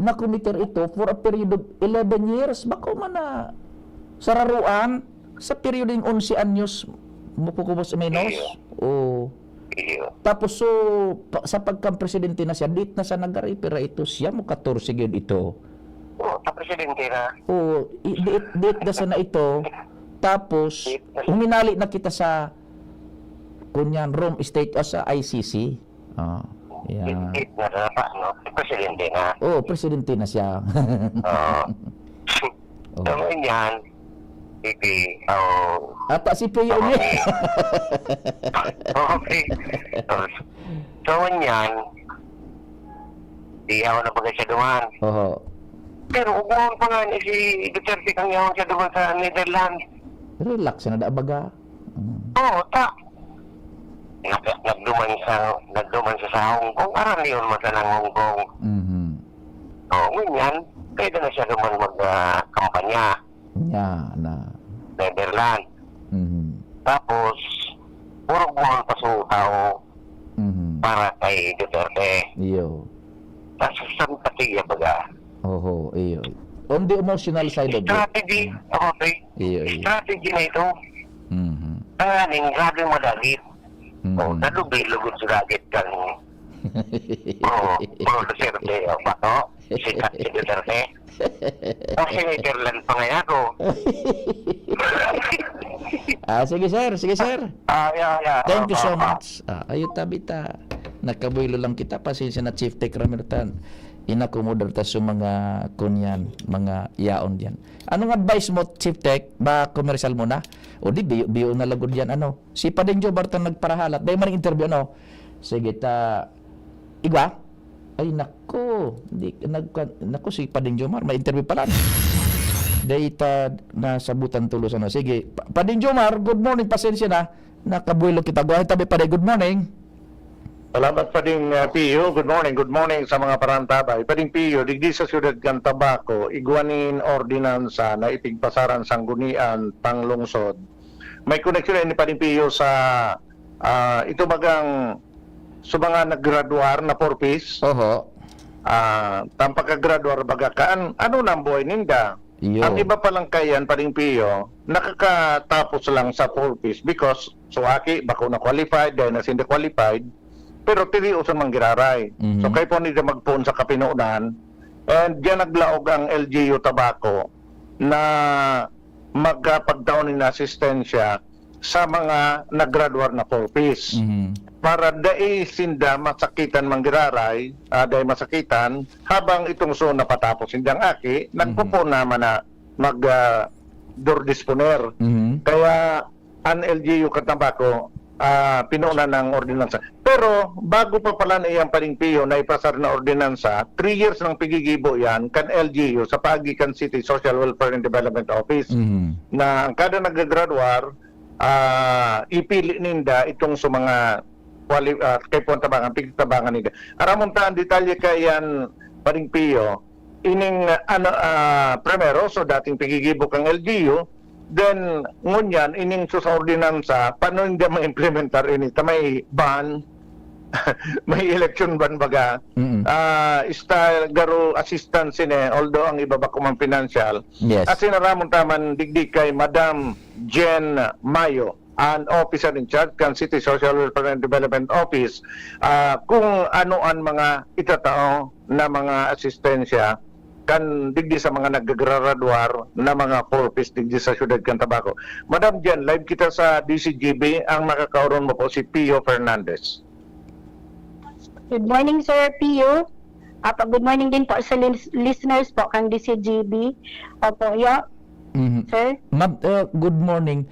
Speaker 1: na committer ito for a period of 11 years. Bako man na sararuan sa period ng 11 anyos mapukubos menos. Oh.
Speaker 5: Iyo.
Speaker 1: Tapos so sa pagka-presidente na siya, date na sa nagaripira ito siya mo 14 yun ito.
Speaker 5: Ta presidente na.
Speaker 1: Oh, date na sa na ito. Tapos huminali na kita sa kunyan Rome State o sa ICC. Ah, yeah.
Speaker 5: It na na pa, no? Presidente na.
Speaker 1: Oh, presidente na siya.
Speaker 5: Oo. So, yan. Hindi.
Speaker 1: Ata si Pio niya.
Speaker 5: Okay. So, yan. Di ako na bagay siya duman.
Speaker 1: Oo.
Speaker 5: Pero ubuhan pa nga ni si Duterte kang yawon siya duman sa Netherlands.
Speaker 1: Relax na da baga.
Speaker 5: Oo, ta. Nagduman sa Hong Kong. Aram niyon man sa ng Hong Kong.
Speaker 1: Mhm.
Speaker 5: Oo, ganyan. Pwede na siya duman mag-kampanya.
Speaker 1: Nya na.
Speaker 5: Netherlands.
Speaker 1: Mhm.
Speaker 5: Tapos, puro buwan pa sa tao
Speaker 1: Mhm.
Speaker 5: para kay Duterte.
Speaker 1: Iyo.
Speaker 5: Tapos sympathy baga.
Speaker 1: Oho, iyo. On the emotional side of it.
Speaker 5: Strategy, okay.
Speaker 1: Iyo, iyo.
Speaker 5: Strategy na ito.
Speaker 1: Mhm.
Speaker 5: Ning grabe madagit.
Speaker 1: Mhm.
Speaker 5: Nalugay-lugod sa dagit kang Duterte. Bato, sikat si Duterte. Kasi Netherlands pa ngayon ako.
Speaker 1: Sige sir, sige sir.
Speaker 5: Yeah.
Speaker 1: Thank you so much. Ayo tabita. Nakabuylo lang kita pasensya na Chief Tech Ramirtan. Inakomodar ta sa mga kunyan, mga yaon diyan. Anong advice mo Chief Tech? Ba commercial mo na? O di biyo na lagod diyan ano? Si Padengjo Barton nagparahalat. Dahil man interview ano? Sige ta. Igwa? Ay nako. Nako si Padengjo Mar may interview pala. Data na sabutan tulos ano. Sige, Pading Jomar, good morning, pasensya na. Nakabuelo kita. Guhay tabi pa good morning.
Speaker 6: Salamat pa din Pio. Good morning sa mga parantabay. Pading Pio, digdi sa siyudad kan Tabaco, igwanin ordinansa na ipigpasaran sanggunian panglungsod. May koneksyon ni Pading Pio sa ito bagang sa mga naggraduar na porpis.
Speaker 1: Oho.
Speaker 6: Tampakagraduar baga kaan, ano nang buhay ninda?
Speaker 1: Iyo.
Speaker 6: Ang iba palang kayan, Pading Pio, nakakatapos lang sa porpis because suwaki, bako na qualified, dahil na hindi qualified, pero tili usan manggiraray.
Speaker 1: Mhm.
Speaker 6: So kayo po nila magpuon sa kapinuunan, and diyan naglaog ang LGU Tabaco na magpagdaon ng asistensya sa mga naggraduar na porpis.
Speaker 1: Mhm.
Speaker 6: Para dai sinda masakitan manggiraray, dahil masakitan, habang itong so napatapos sindang aki, nagpupo naman na door disponer.
Speaker 1: Mhm.
Speaker 6: Kaya ang LGU Katabako, pinuuna ng ordinansa. Pero bago pa pala na iyang Pading Pio na ipasar na ordinansa, 3 years ng pigigibo yan kan LGU sa Paagican City Social Welfare and Development Office
Speaker 1: Mhm.
Speaker 6: na ang kada nagagraduar, ipili ninda itong sa mga kay Puan Tabangan, pigtabangan nila. Aramon ta ang detalye kayan Pading Pio, ining primero, so dating pigigibok ang LGU, then ngunyan, ining sa ordinansa, paano hindi ma-implementar ini? May ban, may election ban baga,
Speaker 1: Mhm.
Speaker 6: style garo assistance ini, although ang iba ba kumang financial.
Speaker 1: Yes.
Speaker 6: At sinaramon taman digdig kay Madam Jen Mayo, an officer in charge kan City Social Welfare and Development Office, kung ano ang mga itatao na mga asistensya kan digdi sa mga naggraduar na mga porpis digdi sa siyudad kan Tabaco. Madam Jen, live kita sa DCGB. Ang nakakauron mo po si Pio Fernandez.
Speaker 7: Good morning, Sir Pio. Good morning din po sa listeners po kang DCGB. Opo,
Speaker 1: Mhm.
Speaker 7: sir.
Speaker 1: Ma'am, good morning.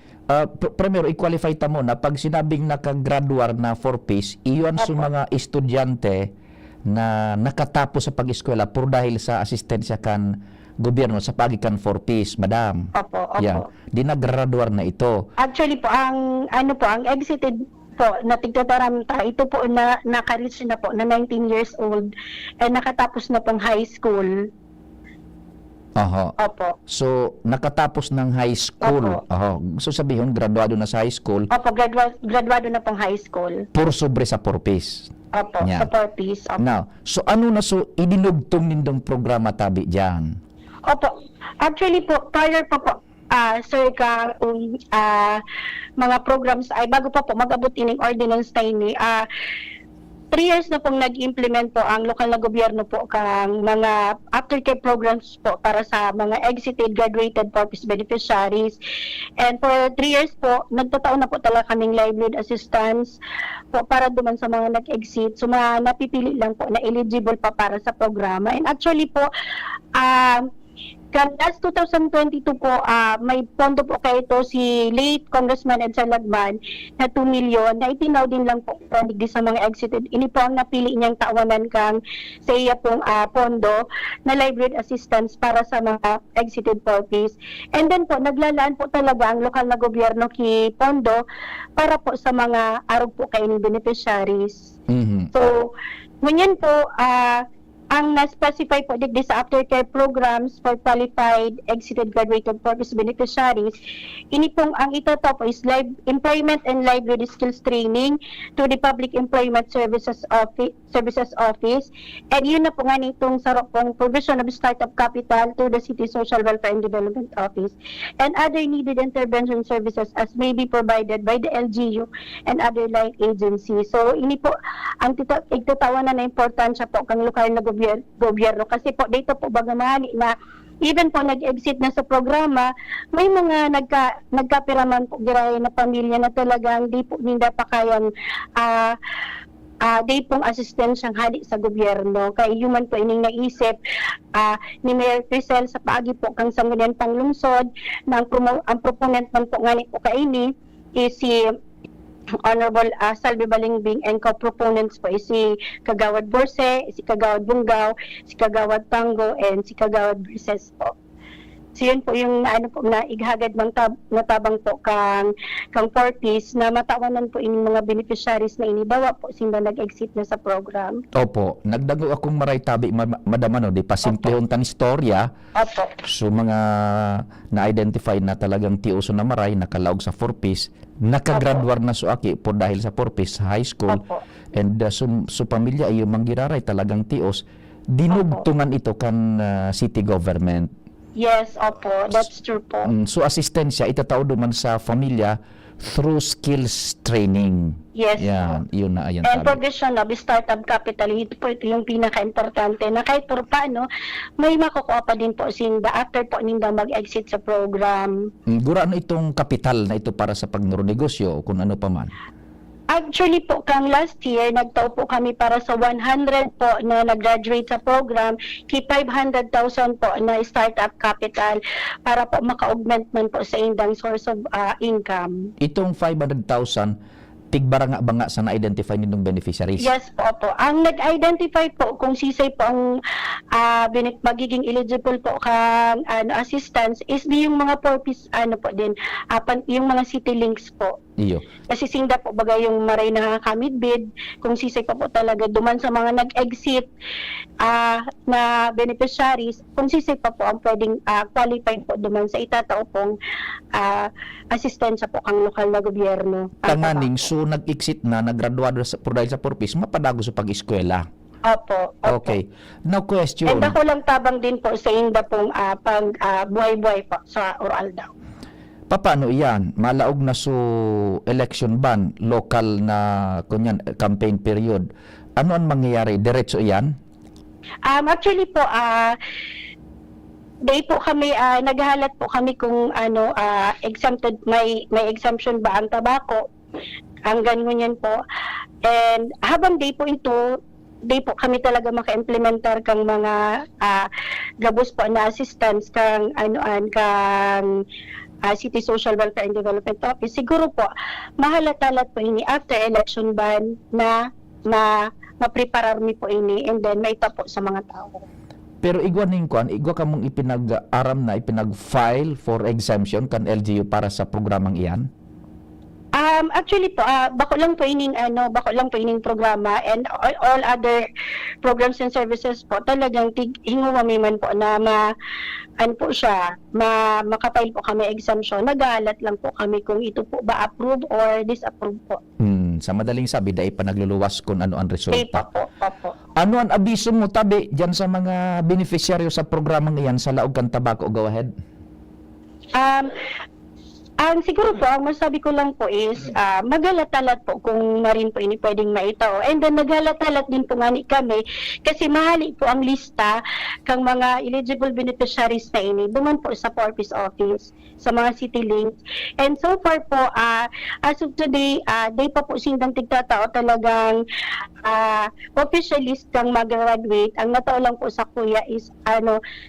Speaker 1: Primero, i-qualify ta mo na pag sinabing nakagraduar na 4Ps, iyon sa mga estudyante na nakatapos sa pag-eskwela puro dahil sa asistensya kan gobyerno sa pagikan 4Ps, madam.
Speaker 7: Opo.
Speaker 1: Yeah. Di nagraduar na ito.
Speaker 7: Actually po, ang exited po na tigtataramta, ito po na naka-reach na po na 19 years old and nakatapos na pong high school.
Speaker 1: Aha.
Speaker 7: Opo.
Speaker 1: So, nakatapos ng high school.
Speaker 7: Opo.
Speaker 1: Aha. So, sabihin, graduado na sa high school,
Speaker 7: Opo, graduado na pong high school.
Speaker 1: puro sobre sa purpose.
Speaker 7: Opo,
Speaker 1: Yan.
Speaker 7: sa purpose. Opo.
Speaker 1: Now, so ano na so idinugtong nindong programa tabi diyan?
Speaker 7: Opo. Actually po, prior pa po, sir, mga programs ay bago pa po mag-abot ining ordinance na ini, 3 years na pong nag-implement po ang lokal na gobyerno po kang mga aftercare programs po para sa mga exited graduated purpose beneficiaries. And for 3 years po, nagtataon na po talaga kaming livelihood assistance po para duman sa mga nag-exit. So mga napipili lang po na eligible pa para sa programa. And actually po, last 2022 po, may pondo po kayo ito si late Congressman Edson Lagman na 2 million na itinaw din lang po di sa mga exited. Ini po ang napili niyang tawanan kang sa iya pong pondo na livelihood assistance para sa mga exited purpose. And then po, naglalaan po talaga ang lokal na gobyerno ki pondo para po sa mga arog po kayo ng beneficiaries.
Speaker 1: Mhm.
Speaker 7: So, ngunyan po, ang na-specify po digdi sa aftercare programs for qualified exited graduated purpose beneficiaries, ini pong ang itatap is live employment and livelihood skills training to the Public Employment Services Office, and yun na po nga nitong sarap pong provision of startup capital to the City Social Welfare and Development Office and other needed intervention services as may be provided by the LGU and other like agencies. So ini po ang igtatawanan na importansya po kang lokal na gobyerno kasi po dito po bagamahali na even po nag-exit na sa programa, may mga nagkapiraman po girahay na pamilya na talagang di po ninda pa kayang di pong asistensyang hali sa gobyerno. Kaya human po ining naisip ni Mayor Crisel sa paagi po kang sanggunian panglungsod na ang proponent man po ngani po kaini is si Honorable Salvi Balingbing, and co-proponents po is si Kagawad Borse, si Kagawad Bungaw, si Kagawad Tango, and si Kagawad Brises po. So yun po yung na ighagad ng natabang po kang Fortis na matawanan po ining mga beneficiaries na inibawa po sila nag-exit na sa program.
Speaker 1: Opo, nagdago akong maray tabi madam ano, di pa simple untan istorya.
Speaker 7: Opo.
Speaker 1: So mga na-identify na talagang tioso na maray nakalaog sa Forpis, nakagraduar na so aki po dahil sa Forpis high school.
Speaker 7: Opo.
Speaker 1: And so pamilya ay manggiraray talagang tios dinugtungan ito kan city government.
Speaker 7: Yes, opo. That's true po.
Speaker 1: So asistensya itatao duman sa pamilya through skills training.
Speaker 7: Yes.
Speaker 1: Yan, yun na ayan
Speaker 7: And
Speaker 1: tabi.
Speaker 7: provision of startup capital, ito po ito yung pinaka-importante na kahit por paano, may makukuha pa din po sinda after po ninda mag-exit sa program.
Speaker 1: Gura ano itong kapital na ito para sa pagnegosyo kung ano pa man.
Speaker 7: Actually po, kang last year, nagtao po kami para sa 100 po na nag-graduate sa program, ki 500,000 po na startup capital para po maka-augment man po sa indang source of income.
Speaker 1: Itong 500,000 tigbara nga ba nga sa na-identify nitong beneficiaries?
Speaker 7: Yes po po. Ang nag-identify po kung sisay po ang magiging eligible po kang assistance is yung mga purpose po din, yung mga city links po.
Speaker 1: Iyo.
Speaker 7: Kasi sinda po bagay yung maray na kamid bid, kung sisay pa po talaga duman sa mga nag-exit na beneficiaries, kung sisay pa po ang pwedeng qualified po duman sa itatao pong asistensya po kang lokal na gobyerno.
Speaker 1: Tanganing, so nag-exit na, naggraduado dahil sa purpose, mapadago sa pag-eskwela.
Speaker 7: Opo.
Speaker 1: Okay. Now question.
Speaker 7: And ako lang tabang din po sa inda pong buhay-buhay po sa oral daw.
Speaker 1: Paano iyan? Malaog na so election ban, local na kunyan, campaign period. Ano ang mangyayari? Diretso iyan?
Speaker 7: Actually po, day po kami, naghahalat po kami kung exempted, may exemption ba ang tabako, ang ganyan po. And habang day po ito, day po kami talaga maka-implementar kang mga gabos po na assistance kang kang City Social Welfare and Development Office. Siguro po, mahalatalat po ini after election ban na mapreparar mi po ini and then may po sa mga tao.
Speaker 1: Pero igwa ka mong ipinag-aram na ipinag-file for exemption kan LGU para sa programang iyan?
Speaker 7: Actually po, bako lang po ining programa and all other programs and services po talagang hinguwami man po na makapile po kami exemption. Nagalat lang po kami kung ito po ba approve or disapprove po.
Speaker 1: Sa madaling sabi, dahil pa nagluluwas kung ano ang
Speaker 7: Okay
Speaker 1: resulta.
Speaker 7: po.
Speaker 1: Ano ang abiso mo, Tabi, dyan sa mga beneficiaryo sa programang iyan sa Laog Kang Tabako? Go ahead.
Speaker 7: Ang siguro po, ang masabi ko lang po is, magalat-alat po kung marin po ini pwedeng maitao. And then, nagalat-alat din po nga ni kami kasi mahali po ang lista kang mga eligible beneficiaries na ini. Duman po sa Porpis Office, sa mga city links. And so far po, as of today, day pa po sindang tigtatao talagang official list kang mag-graduate. Ang natao lang po sa kuya is,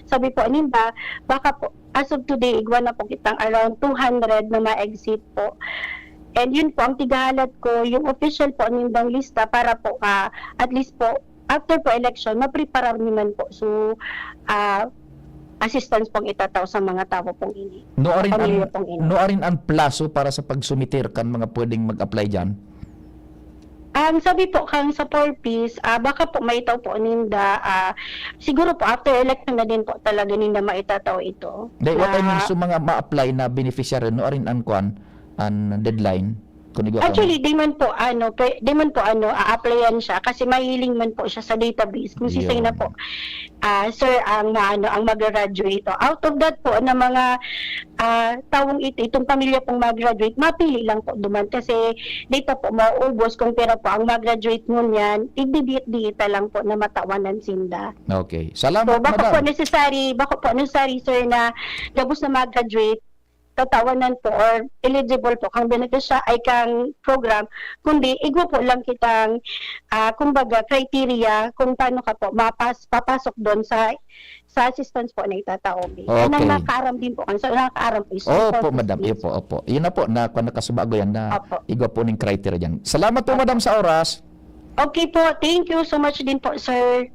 Speaker 7: sabi po, Ninda, baka po, as of today, igwa na po kitang around 200 na ma-exit po. And yun po, ang tigahalat ko, yung official po nindang lista para po, at least po, after po election, mapreparar naman po. So, assistance pong itataw sa mga tao pong ini.
Speaker 1: Noarin ang plaso para sa pagsumitir kan mga pwedeng mag-apply dyan?
Speaker 7: Ang sabi po kang sa Porpis, baka po maitaw po ninda, siguro po after election na din po talaga ninda maitataw ito.
Speaker 1: What I mean, so mga ma-apply na beneficiary, noarin ang deadline?
Speaker 7: Actually, di man po a-applyan siya kasi mahiling man po siya sa database. Kung sisay na po, sir, ang mag-graduate. Out of that po, na mga tawong itong pamilya pong mag-graduate, mapili lang po duman kasi data po mauubos kung pera po ang mag-graduate mo niyan, i-dieta lang po na matawanan sinda.
Speaker 1: Okay. Salamat,
Speaker 7: so, baka
Speaker 1: madam.
Speaker 7: po necessary, sir, na gabos na mag-graduate, tatawanan po or eligible po kang beneficiary ay kang program, kundi igwa po lang kitang kumbaga criteria kung paano ka po papasok doon sa assistance po na itatao.
Speaker 1: Okay.
Speaker 7: Nang nakaaram din po kan so nakaaram po.
Speaker 1: Opo, madam. Opo. Yun na po na kung nakasubago yan na igwa po ng criteria dyan. Salamat po, madam, sa oras.
Speaker 7: Okay po. Thank you so much din po, sir.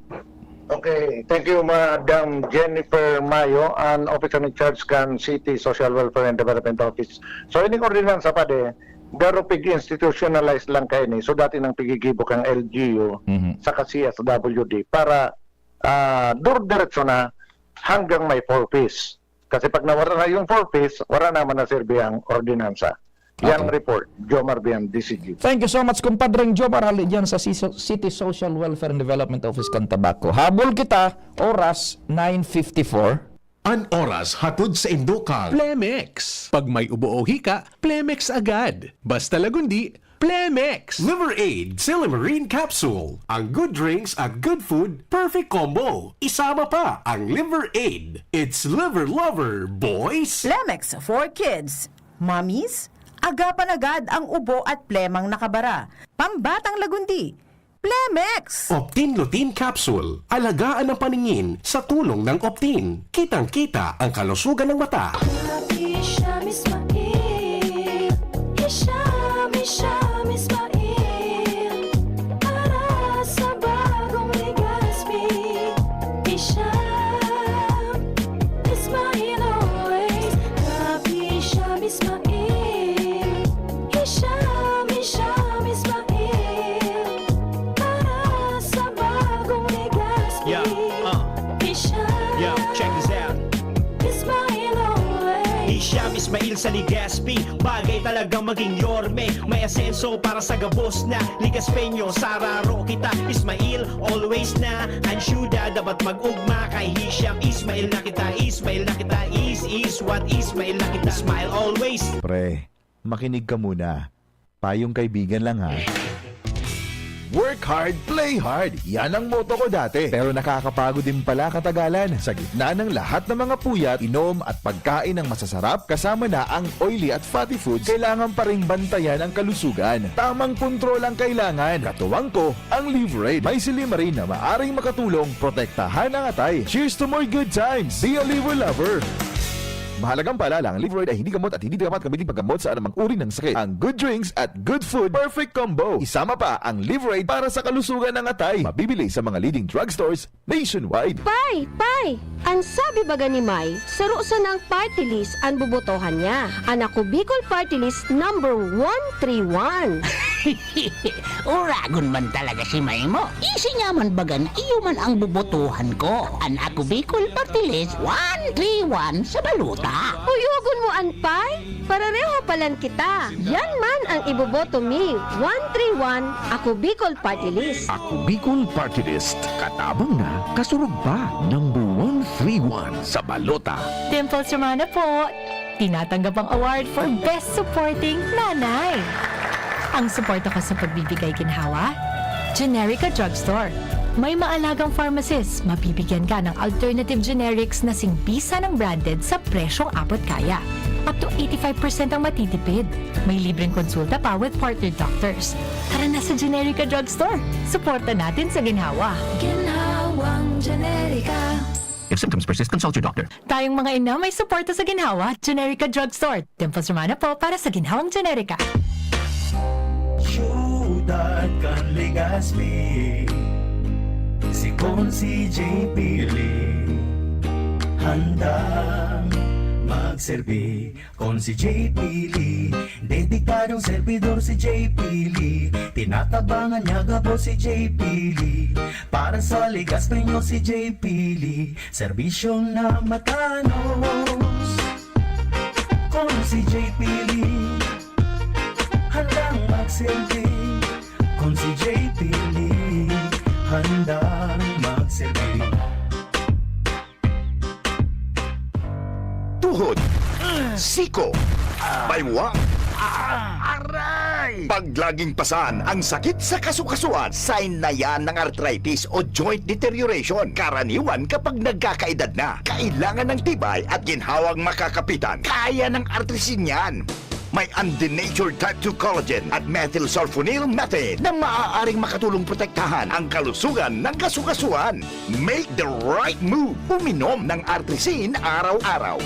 Speaker 6: Okay, thank you, Madam Jennifer Mayo, an officer in charge kan City Social Welfare and Development Office. So, ining ordinansa pa de, garo pig-institutionalize lang kayo ni, so dati nang pigigibo kang LGU sa CSWD para dur-diretso na hanggang may 4-piece. Kasi pag nawala na yung 4-piece, wala naman na sirbi ang ordinansa. Yang report, Jomar Bian, DCG.
Speaker 1: Thank you so much, kumpadreng Jomar, hali dyan sa City Social Welfare and Development Office kan Tabako. Habol kita, oras 9:54.
Speaker 2: An oras hatod sa Indokang. Plemex. Pag may ubo o hika, Plemex agad. Basta lagundi, Plemex. Liver Aid Silimarine Capsule. Ang good drinks at good food, perfect combo. Isama pa ang Liver Aid. It's liver lover, boys.
Speaker 8: Plemex for kids. Mommies, agapan agad ang ubo at plemang nakabara. Pambatang lagundi. Plemex!
Speaker 2: Optin Lutein Capsule. Alagaan ang paningin sa tulong ng Optin. Kitang-kita ang kalusugan ng mata.
Speaker 9: Ismail sa Ligaspi, bagay talagang maging yorme. May asenso para sa gabos na Ligaspeño, sararo kita Ismail, always na ansyuda, dapat mag-ugma kay Hisham Ismail na kita, Ismail na kita, is what Ismail na kita, smile always.
Speaker 10: Pre, makinig ka muna. Payong kaibigan lang ha. Work hard, play hard. Yan ang motto ko dati. Pero nakakapagod din pala katagalan. Sa gitna ng lahat ng mga puyat, inom at pagkain ng masasarap, kasama na ang oily at fatty foods, kailangan pa rin bantayan ang kalusugan. Tamang kontrol ang kailangan. Katuwang ko, ang Liver Aid. May silimarin na maaring makatulong, protektahan ang atay. Cheers to more good times. Be a liver lover. Mahalagang paalala, ang Liveroid ay hindi gamot at hindi dapat gamitin paggamot sa anumang uri ng sakit. Ang good drinks at good food, perfect combo. Isama pa ang Liveroid para sa kalusugan ng atay. Mabibili sa mga leading drugstores nationwide.
Speaker 11: Pai! Ang sabi baga ni May, saro sa ng party list ang bubotohan niya. Anak ko Bicol Party List number 131.
Speaker 12: Uragon man talaga si May mo. Isi nga man baga na iyo man ang bubotohan ko. Anak ko Bicol Party List 131 sa baluta.
Speaker 11: Uyugon mo an Pai? Parareho palan kita. Yan man ang iboboto mi. 131, ako Bicol Party List.
Speaker 3: Ako Bicol Party List. Katabang na, kasurog pa. Number 131 sa balota.
Speaker 8: Dimples Romana po. Tinatanggap ang award for Best Supporting Nanay. Ang suporta ko sa pagbibigay ginhawa, Generica Drugstore. May maalagang pharmacist, mabibigyan ka ng alternative generics na singbisa ng branded sa presyong abot kaya. Up to 85% ang matitipid. May libreng konsulta pa with partner doctors. Tara na sa Generica Drugstore. Suporta natin sa ginhawa. Ginhawang Generica.
Speaker 3: If symptoms persist, consult your doctor.
Speaker 8: Tayong mga ina may suporta sa ginhawa, Generica Drugstore. Dimples Romana po para sa ginhawang Generica.
Speaker 9: Syudad kan Legazpi, si JP handang magserbi. Kon si JP Lee, dedikadong servidor si JP Lee. Tinatabangan niya gabo si JP Lee. Para sa Legazpi nyo si JP Lee, serbisyong na matanos. Kon si JP Lee, handang magsilbi. Kung si JP Lee, handang magsilbi.
Speaker 3: Tuhod, siko, baywang, aray! Paglaging pasan ang sakit sa kasukasuan, sign na yan ng arthritis o joint deterioration. Karaniwan kapag nagkakaedad na, kailangan ng tibay at ginhawang makakapitan. Kaya ng artrisin yan. May undenatured type 2 collagen at methylsulfonyl methane na maaaring makatulong protektahan ang kalusugan ng kasukasuan. Make the right move. Uminom ng artrisin araw-araw.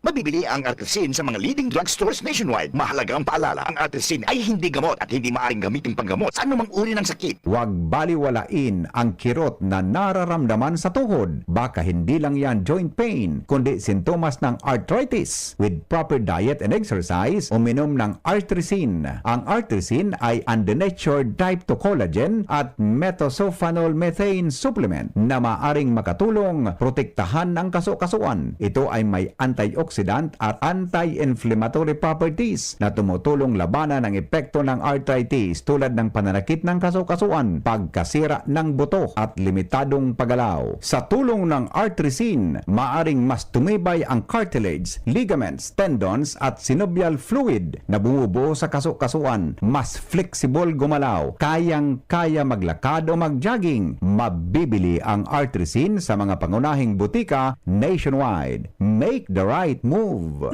Speaker 3: Mabibili ang artrisin sa mga leading drugstores nationwide. Mahalaga ang paalala, ang artrisin ay hindi gamot at hindi maaaring gamitin panggamot sa anumang uri ng sakit.
Speaker 13: Huwag baliwalain ang kirot na nararamdaman sa tuhod. Baka hindi lang yan joint pain, kundi sintomas ng arthritis. With proper diet and exercise, uminom ng artrisin. Ang artrisin ay undenatured type 2 collagen at methylsulfonyl methane supplement na maaring makatulong protektahan ang kasukasuan. Ito ay may antioxidant at anti-inflammatory properties na tumutulong labanan ang epekto ng arthritis tulad ng pananakit ng kasukasuan, pagkasira ng buto at limitadong paggalaw. Sa tulong ng artrisin, maaring mas tumibay ang cartilage, ligaments, tendons at synovial fluid na bumubuo sa kasukasuan. Mas flexible gumalaw, kayang-kaya maglakad o mag-jogging. Mabibili ang artrisin sa mga pangunahing butika nationwide. Make the right move.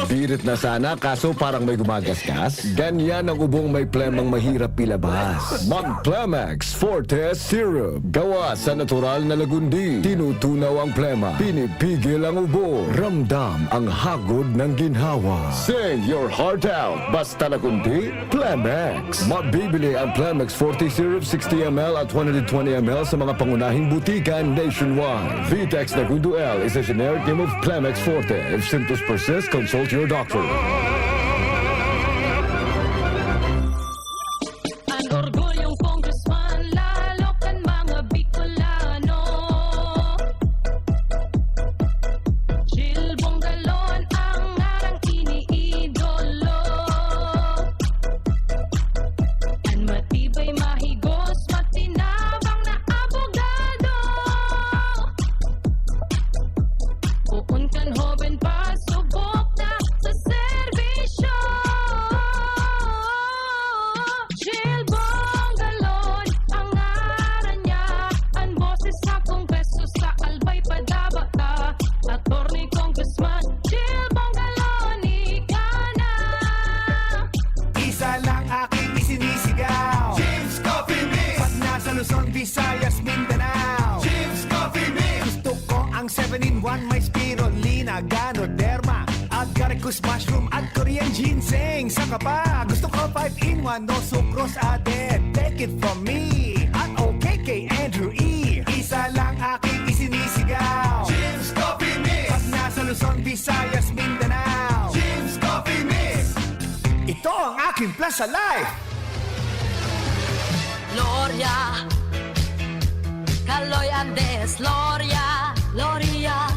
Speaker 3: Birit na sana kaso parang may gumagasgas. Ganyan ang ubong may plemang mahirap ilabas. Mag-Plemex Forte Syrup. Gawa sa natural na lagundi. Tinutunaw ang plema. Pinipigil ang ubo. Ramdam ang hagod ng ginhawa. Sing your heart out. Basta lagundi, Plemex. Mabibili ang Plemex Forte Syrup 60ml at 120ml sa mga pangunahing butika nationwide. Vitex Nagundo L is a generic name of Plemex Forte. If symptoms persist, consult your doctor.
Speaker 11: Ang orgulyong congressman, lalo kan mga Bicolano. Jill Bongalon ang ngarang iniidolo. Ang matibay, mahigos, matinabang na abogado. Uun kan hoben pa, subok na sa servisyo.
Speaker 9: na Ganoderma, agaricus mushroom at Korean ginseng. Saka pa, gusto ko 5-in-1, no sucrose added. Take it from me, at okay kay Andrew E. Isa lang aking isinisigaw, Jim's Coffee Mix. Pag nasa Luzon, Visayas, Mindanao, Jim's Coffee Mix. Ito ang aking plus sa life.
Speaker 8: Gloria, Kaloy Andes, Gloria, Gloria,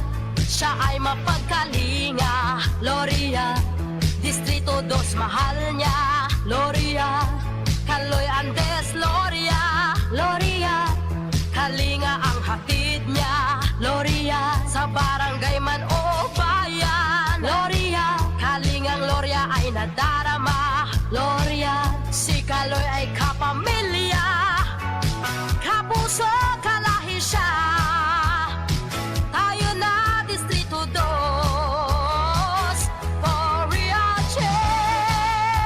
Speaker 8: siya ay mapagkalinga, Gloria, Distrito 2 mahal niya, Gloria, Kaloy Andes, Gloria, Gloria, kalinga ang hatid niya, Gloria, sa barangay man o bayan, Gloria, kalingang Gloria ay nadarama, Gloria, si Kaloy ay kapamilya, kapuso kalahi siya, tayo na Distrito 2, for real change.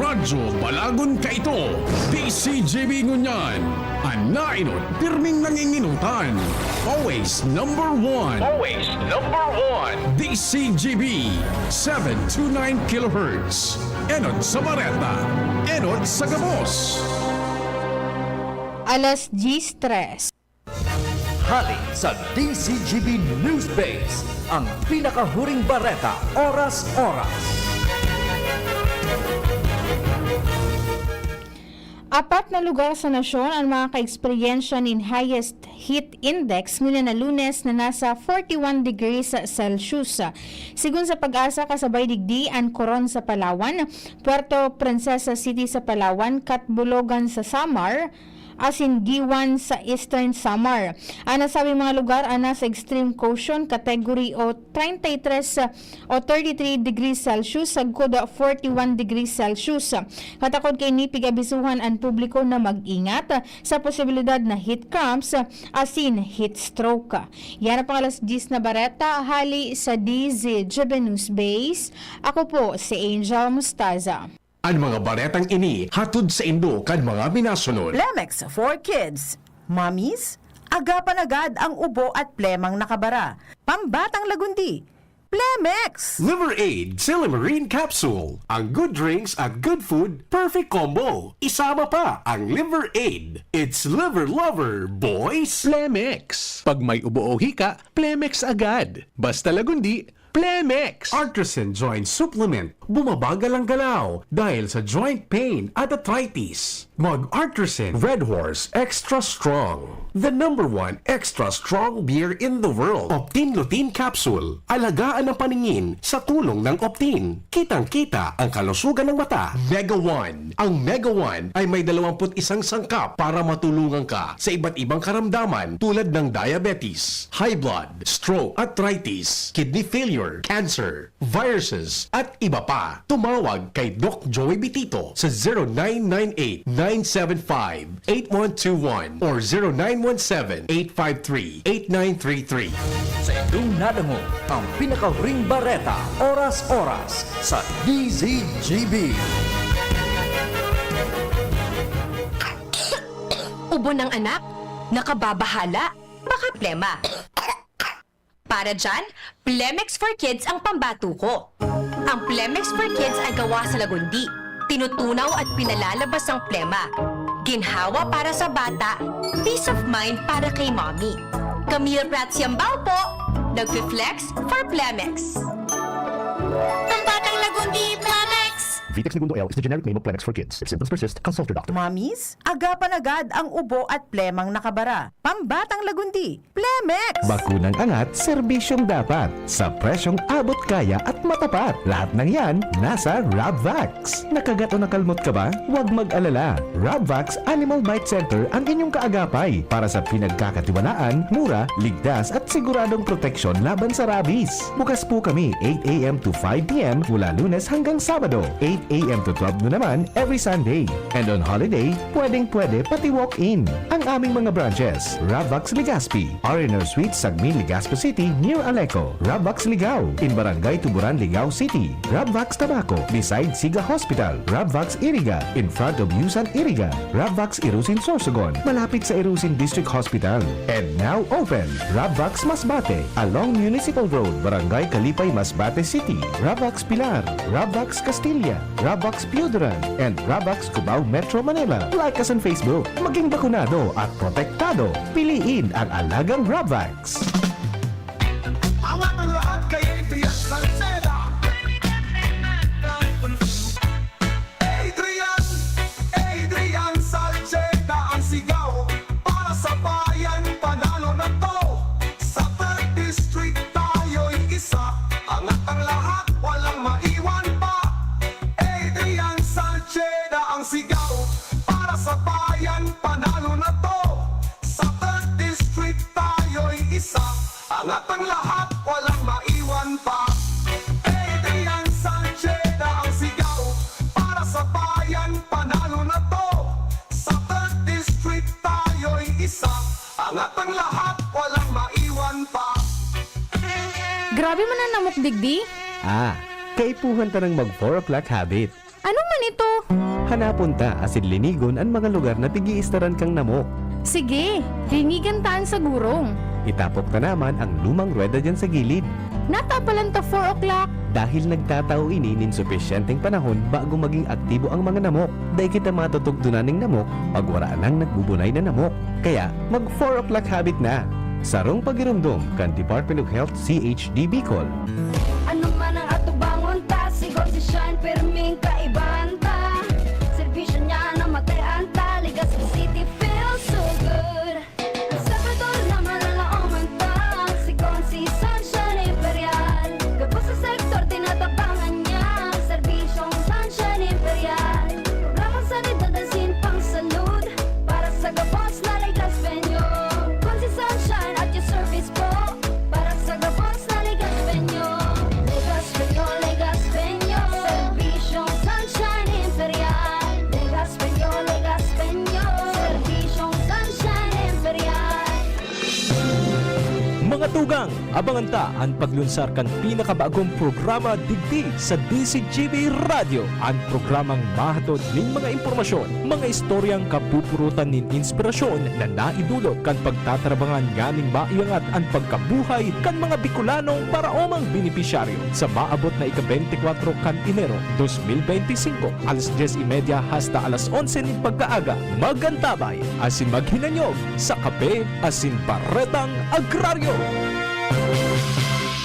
Speaker 2: Radyo Balagon Kaito, DCGB Ngunyan, Anainot, pirming nanginginutan. Always number one. Always number one. DCGB, 729 kHz. Enot sa Bareta, Enot sa Gabos.
Speaker 8: Alas 10:03.
Speaker 1: Hali sa DCGB News Base, ang pinakahuring bareta, oras-oras.
Speaker 8: Apat na lugar sa nasyon ang mga ka-eksperyensya ng highest heat index ngunit na Lunes na nasa 41 degrees Celsius. Sigun sa Pag-asa, kasabay digdi ang Coron sa Palawan, Puerto Princesa City sa Palawan, Katbulogan sa Samar, asin Giwan sa Eastern Samar. Ang nasabing mga lugar ana sa extreme caution category o 33 o 33 degrees Celsius sagkod 41 degrees Celsius. Katakod kay ni pigabisuhan ang publiko na mag-ingat sa posibilidad na heat cramps asin heat stroke. Yan ang pangalas 10 na bareta hali sa DZGB News Base. Ako po si Angel Mustaza.
Speaker 2: Ang mga baretang ini hatod sa Indo kan mga minasunod.
Speaker 14: Plemex for Kids. Mommies, agapan agad ang ubo at plemang nakabara. Pambatang lagundi. Plemex!
Speaker 2: Liver Aid Silimarine Capsule. Ang good drinks at good food, perfect combo. Isama pa ang Liver Aid. It's liver lover, boys. Plemex. Pag may ubo o hika, Plemex agad. Basta lagundi, Plemex. Artisan Joint Supplement. Bumabagal ang galaw dahil sa joint pain at arthritis. Mag-Artisan Red Horse Extra Strong. The #1 extra strong beer in the world. Optin Lutein Capsule. Alagaan ang paningin sa tulong ng Optin. Kitang-kita ang kalusugan ng mata. Mega One. Ang Mega One ay may 21 sangkap para matulungan ka sa iba't ibang karamdaman tulad ng diabetes, high blood, stroke, arthritis, kidney failure, cancer, viruses, at iba pa. Tumawag kay Doc Joey Bitito sa 0998-975-8121 or 0917-853-8933.
Speaker 1: Sa inyong nadamo, ang pinakahuring bareta, oras-oras sa DZGB.
Speaker 11: Ubo ng anak? Nakababahala? Baka plema. Para dyan, Plemex for Kids ang pambato ko. Ang Plemex for Kids ay gawa sa lagundi. Tinutunaw at pinalalabas ang plema. Ginhawa para sa bata, peace of mind para kay mommy. Camille Prats Yambao po, nagfi-flex for Plemex. Pambatang lagundi, Plemex!
Speaker 15: Vitex Segundo L is the generic name of Plemex for kids. If symptoms persist, consult your doctor.
Speaker 14: Mommies, agapan agad ang ubo at plemang nakabara. Pambatang lagundi. Plemex!
Speaker 10: Bakunang angat, serbisyong dapat. Sa presyong abot kaya at matapat. Lahat ng yan, nasa Rabvax. Nakagat o nakalmot ka ba? Huwag mag-alala. Rabvax Animal Bite Center ang inyong kaagapay para sa pinagkakatiwalaan, mura, ligtas at siguradong proteksyon laban sa rabies. Bukas po kami 8 a.m. to 5 p.m. mula Lunes hanggang Sabado. 8
Speaker 16: 8 a.m. to 12 noon naman every Sunday. And on holiday, pwedeng-pwede pati walk-in. Ang aming mga branches, Ravvax Legazpi, Ariner Suite, Sagmin, Legazpi City, near Aleco, Ravvax Ligao, in Barangay Tuburan, Ligao City, Ravvax Tabaco, beside Siga Hospital, Ravvax Iriga, in front of Yusan Iriga, Ravvax Irusin Sorsogon, malapit sa Irusin District Hospital. And now open, Ravvax Masbate, along Municipal Road, Barangay Kalipay, Masbate City, Ravvax Pilar, Ravvax Castilla, Ravvax Piudaran, and Ravvax Cubao Metro Manila. Like us on Facebook, maging bakunado at protektado. Piliin ang alagang Ravvax.
Speaker 17: Angat ang lahat kay Adrian Salceda. Adrian Salceda ang sigaw para sa bayan, panalo na to. Sa 3rd District tayo'y isa. Angat ang lahat, walang maiwan pa. Adrian Salceda ang sigaw para sa bayan, panalo na to. Sa 3rd District tayo'y isa. Angat ang lahat, walang maiwan pa. Adrian Salceda ang sigaw para sa bayan, panalo na to. Sa 3rd District tayo'y isa. Angat ang lahat, walang maiwan pa.
Speaker 8: Grabe man ang namok digdi.
Speaker 16: Kaipuhan ta ng mag 4 o'clock habit.
Speaker 8: Ano man ito?
Speaker 16: Hanapon ta asin linigon ang mga lugar na tigi-istaran kang namok.
Speaker 8: Sige, linigan taan sa gurong.
Speaker 16: Itapok ta naman ang lumang rueda dyan sa gilid.
Speaker 8: Natapalan ta 4 o'clock.
Speaker 16: Dahil nagtatao ini nin sufisyenteng panahon bago maging aktibo ang mga namok. Dahil kita matutugtunan ng namok pag waraan ang nagbubunay na namok. Kaya mag 4 o'clock habit na. Sarong pagirumdum kan Department of Health CHD Bicol.
Speaker 18: Ano man ang atubangon ta, sigon si Shine, perming kaibahan ta. Servisyo niya na matean ta, Legazpi City feels so good. Sa Pedor naman ang laoman ta, sigon si Sunshine Imperial. Gabos sa sektor, tinatabangan niya, serbisyong Sunshine Imperial. Programang sanidad at sinpang salud, para sa gabos na Legazpenyo. Kung si Sunshine at your service po, para sa gabos na Legazpenyo. Legazpenyo, Legazpenyo, serbisyong Sunshine Imperial. Legazpenyo, Legazpenyo, serbisyong Sunshine Imperial.
Speaker 9: Mga tugang, abangan ta ang paglunsar kan pinakabagong programa digdi sa DCGB Radio. Ang programang mahatod ning mga impormasyon, mga istoryang kapupurutan nin inspirasyon na naidulot kan pagtatrabangan ganing maiangat ang pagkabuhay kan mga Bicolanong paraomang benepisyaryo sa maabot na ika-24 kan Enero 2025 alas 10:30 hasta alas 11 ning pagkaaga. Magantabay asin maghinanyog sa kape asin paretang agraryo.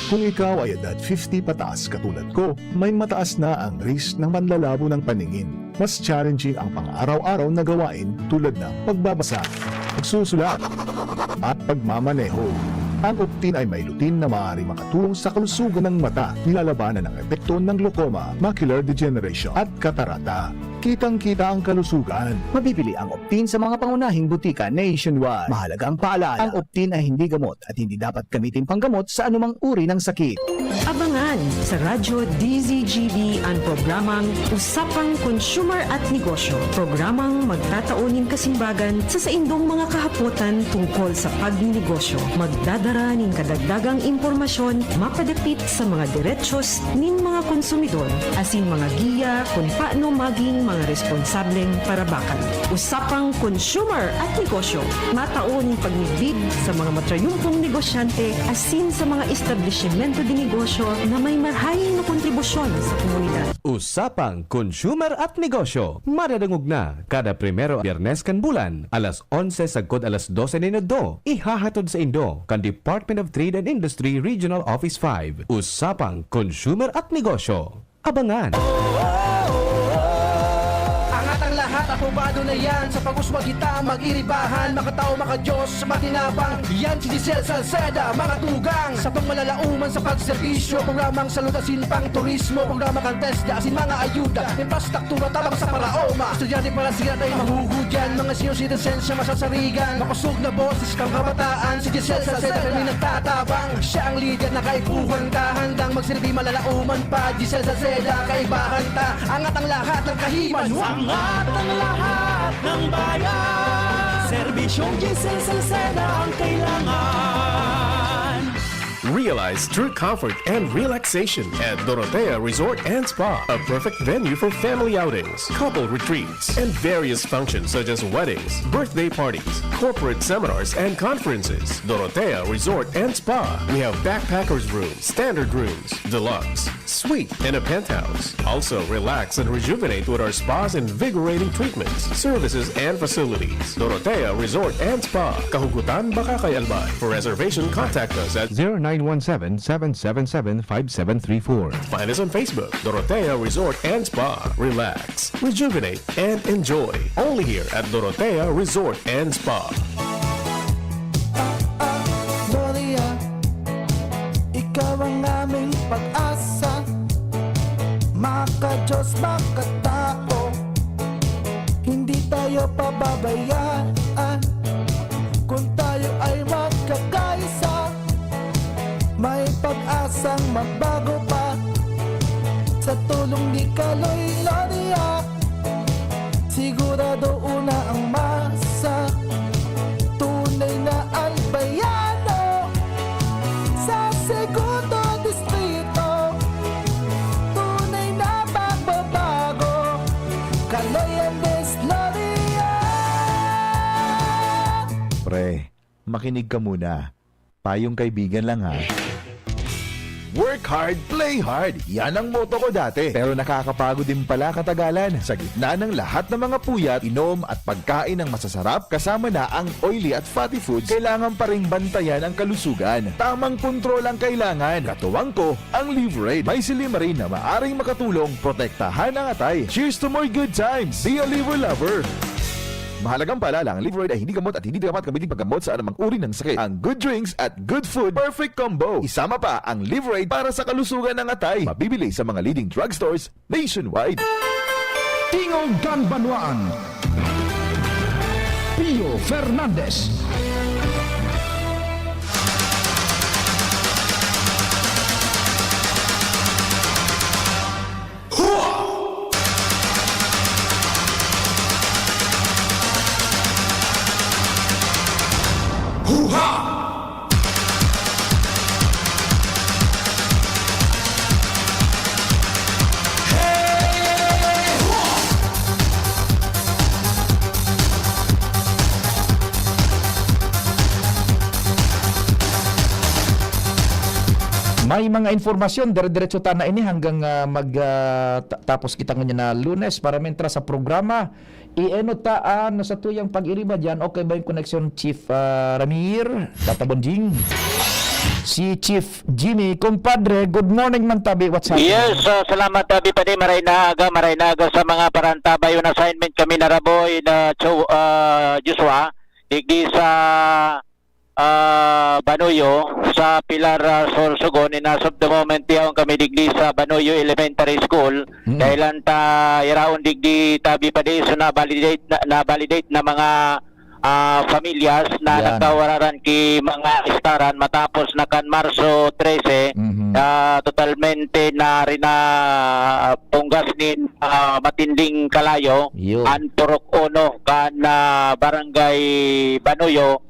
Speaker 10: Kung ikaw ay edad 50 pataas katulad ko, may mataas na ang risk ng panlalabo ng paningin. Mas challenging ang pang-araw-araw na gawain tulad ng pagbabasa, pagsusulat, at pagmamaneho. Ang Optin ay may lutin na maaaring makatulong sa kalusugan ng mata, nilalabanan ng epekto ng glaucoma, macular degeneration at katarata. Kitang-kita ang kalusugan.
Speaker 19: Mabibili ang Optin sa mga pangunahing butika nationwide. Mahalagang paalala, ang Optin ay hindi gamot at hindi dapat gamitin panggamot sa anumang uri ng sakit.
Speaker 20: Abangan sa Radyo DZGB ang programang Usapang Consumer at Negosyo. Programang magtataunin kasimbagan sa saindong mga kahapotan tungkol sa pagnegosyo. Magdadara ning kadagdagang impormasyon mapadapit sa mga diretsos nin mga konsumidor asin mga giya kung paano maging mga responsableng parabakan. Usapang Consumer at Negosyo. Mataon pagnibid sa mga matrayumpong negosyante asin sa mga establishmento de negosyo na may marhaying na kontribusyon sa komunidad.
Speaker 16: Usapang Consumer at Negosyo. Madadangog na kada primero Biyernes kan bulan, alas 11 sagkod alas 12 ninodo. Ihahatod sa Indo kan Department of Trade and Industry Regional Office 5. Usapang Consumer at Negosyo. Abangan!
Speaker 9: Angat ang lahat, aprobado na yan. Sa pag-uswag kita, mag-iribahan, makatao, makadiyos, matinapang. Yan si Giselle Salceda, mga tugang. Sa pangmalalauman sa pagservisyo, programang salutasin pang turismo, programa kang test, asin mga ayuda, infrastruktura tabang sa paraoma. Estudyante para sila tayo mahuhud dyan, mga senior citizens siya masasarigan. Makusog na boses kang kabataan, si Giselle Salceda kami nagtatabang. Siya ang leader na kaipuhan ka, handang magsilbi malalauman pa. Giselle Salceda, kaibahan ta, angat ang lahat ng kahiman. Angat ang lahat ng bayan, serbisyong Giselle Salceda ang kailangan.
Speaker 2: Realize true comfort and relaxation at Dorotea Resort and Spa, a perfect venue for family outings, couple retreats, and various functions such as weddings, birthday parties, corporate seminars, and conferences. Dorotea Resort and Spa. We have backpackers rooms, standard rooms, deluxe, suite, and a penthouse. Also, relax and rejuvenate with our spas and invigorating treatments, services, and facilities. Dorotea Resort and Spa. Kahugutan, Bakakay, Albay. For reservation, contact us at
Speaker 16: 0917-777-5734.
Speaker 2: Find us on Facebook, Dorotea Resort and Spa. Relax, rejuvenate, and enjoy. Only here at Dorotea Resort and Spa.
Speaker 9: Gloria, ikaw ang aming pag-asa. Maka-Diyos, maka-tao, hindi tayo pababayaan. Kung tayo ay magkakaisa, may pag-asang magbago pa. Sa tulong ni Kaloy Gloria, sigurado una ang masa. Tunay na albayano sa segundo distrito, tunay na pagbabago. Kaloy and Des Gloria.
Speaker 10: Pre, makinig ka muna. Payong kaibigan lang ha. Work hard, play hard. Yan ang motto ko dati. Pero nakakapagod din pala katagalan. Sa gitna ng lahat ng mga puyat, inom at pagkain ng masasarap, kasama na ang oily at fatty foods, kailangan pa ring bantayan ang kalusugan. Tamang kontrol ang kailangan. Katuwang ko, ang Liverade. May Silimarin na maaring makatulong, protektahan ang atay. Cheers to more good times. Be a liver lover. Mahalagang paalala, ang Liverade ay hindi gamot at hindi dapat gamitin paggamot sa anumang uri ng sakit. Ang good drinks at good food, perfect combo. Isama pa ang Liverade para sa kalusugan ng atay. Mabibili sa mga leading drugstores nationwide.
Speaker 21: Tingog Ganbanwaan, Pio Fernandez.
Speaker 1: May mga informasyon, dire-diretso ta na ini hanggang tapos kita nga na Lunes para mentra sa programa. Ienotaan sa tuyang pag-iriba dyan. Okay ba yung connection, Chief Ramir, Tata Bonjing? Si Chief Jimmy, kumpadre, good morning man tabi, what's happening?
Speaker 22: Yes, salamat tabi pa di maray naga sa mga parantabay yung assignment kami na Raboy na Joshua, digdi sa Banoyo sa Pilar Sorsogon. As of the moment diyaw kami digdi sa Banoyo Elementary School dahilan ta iraon digdi tabi pa di so na validate na mga pamilyas na nagkawararan ki mga istaran matapos na kan Marso 13 totalmente na rin na punggas ni matinding kalayo an Purok Ono kan barangay Banoyo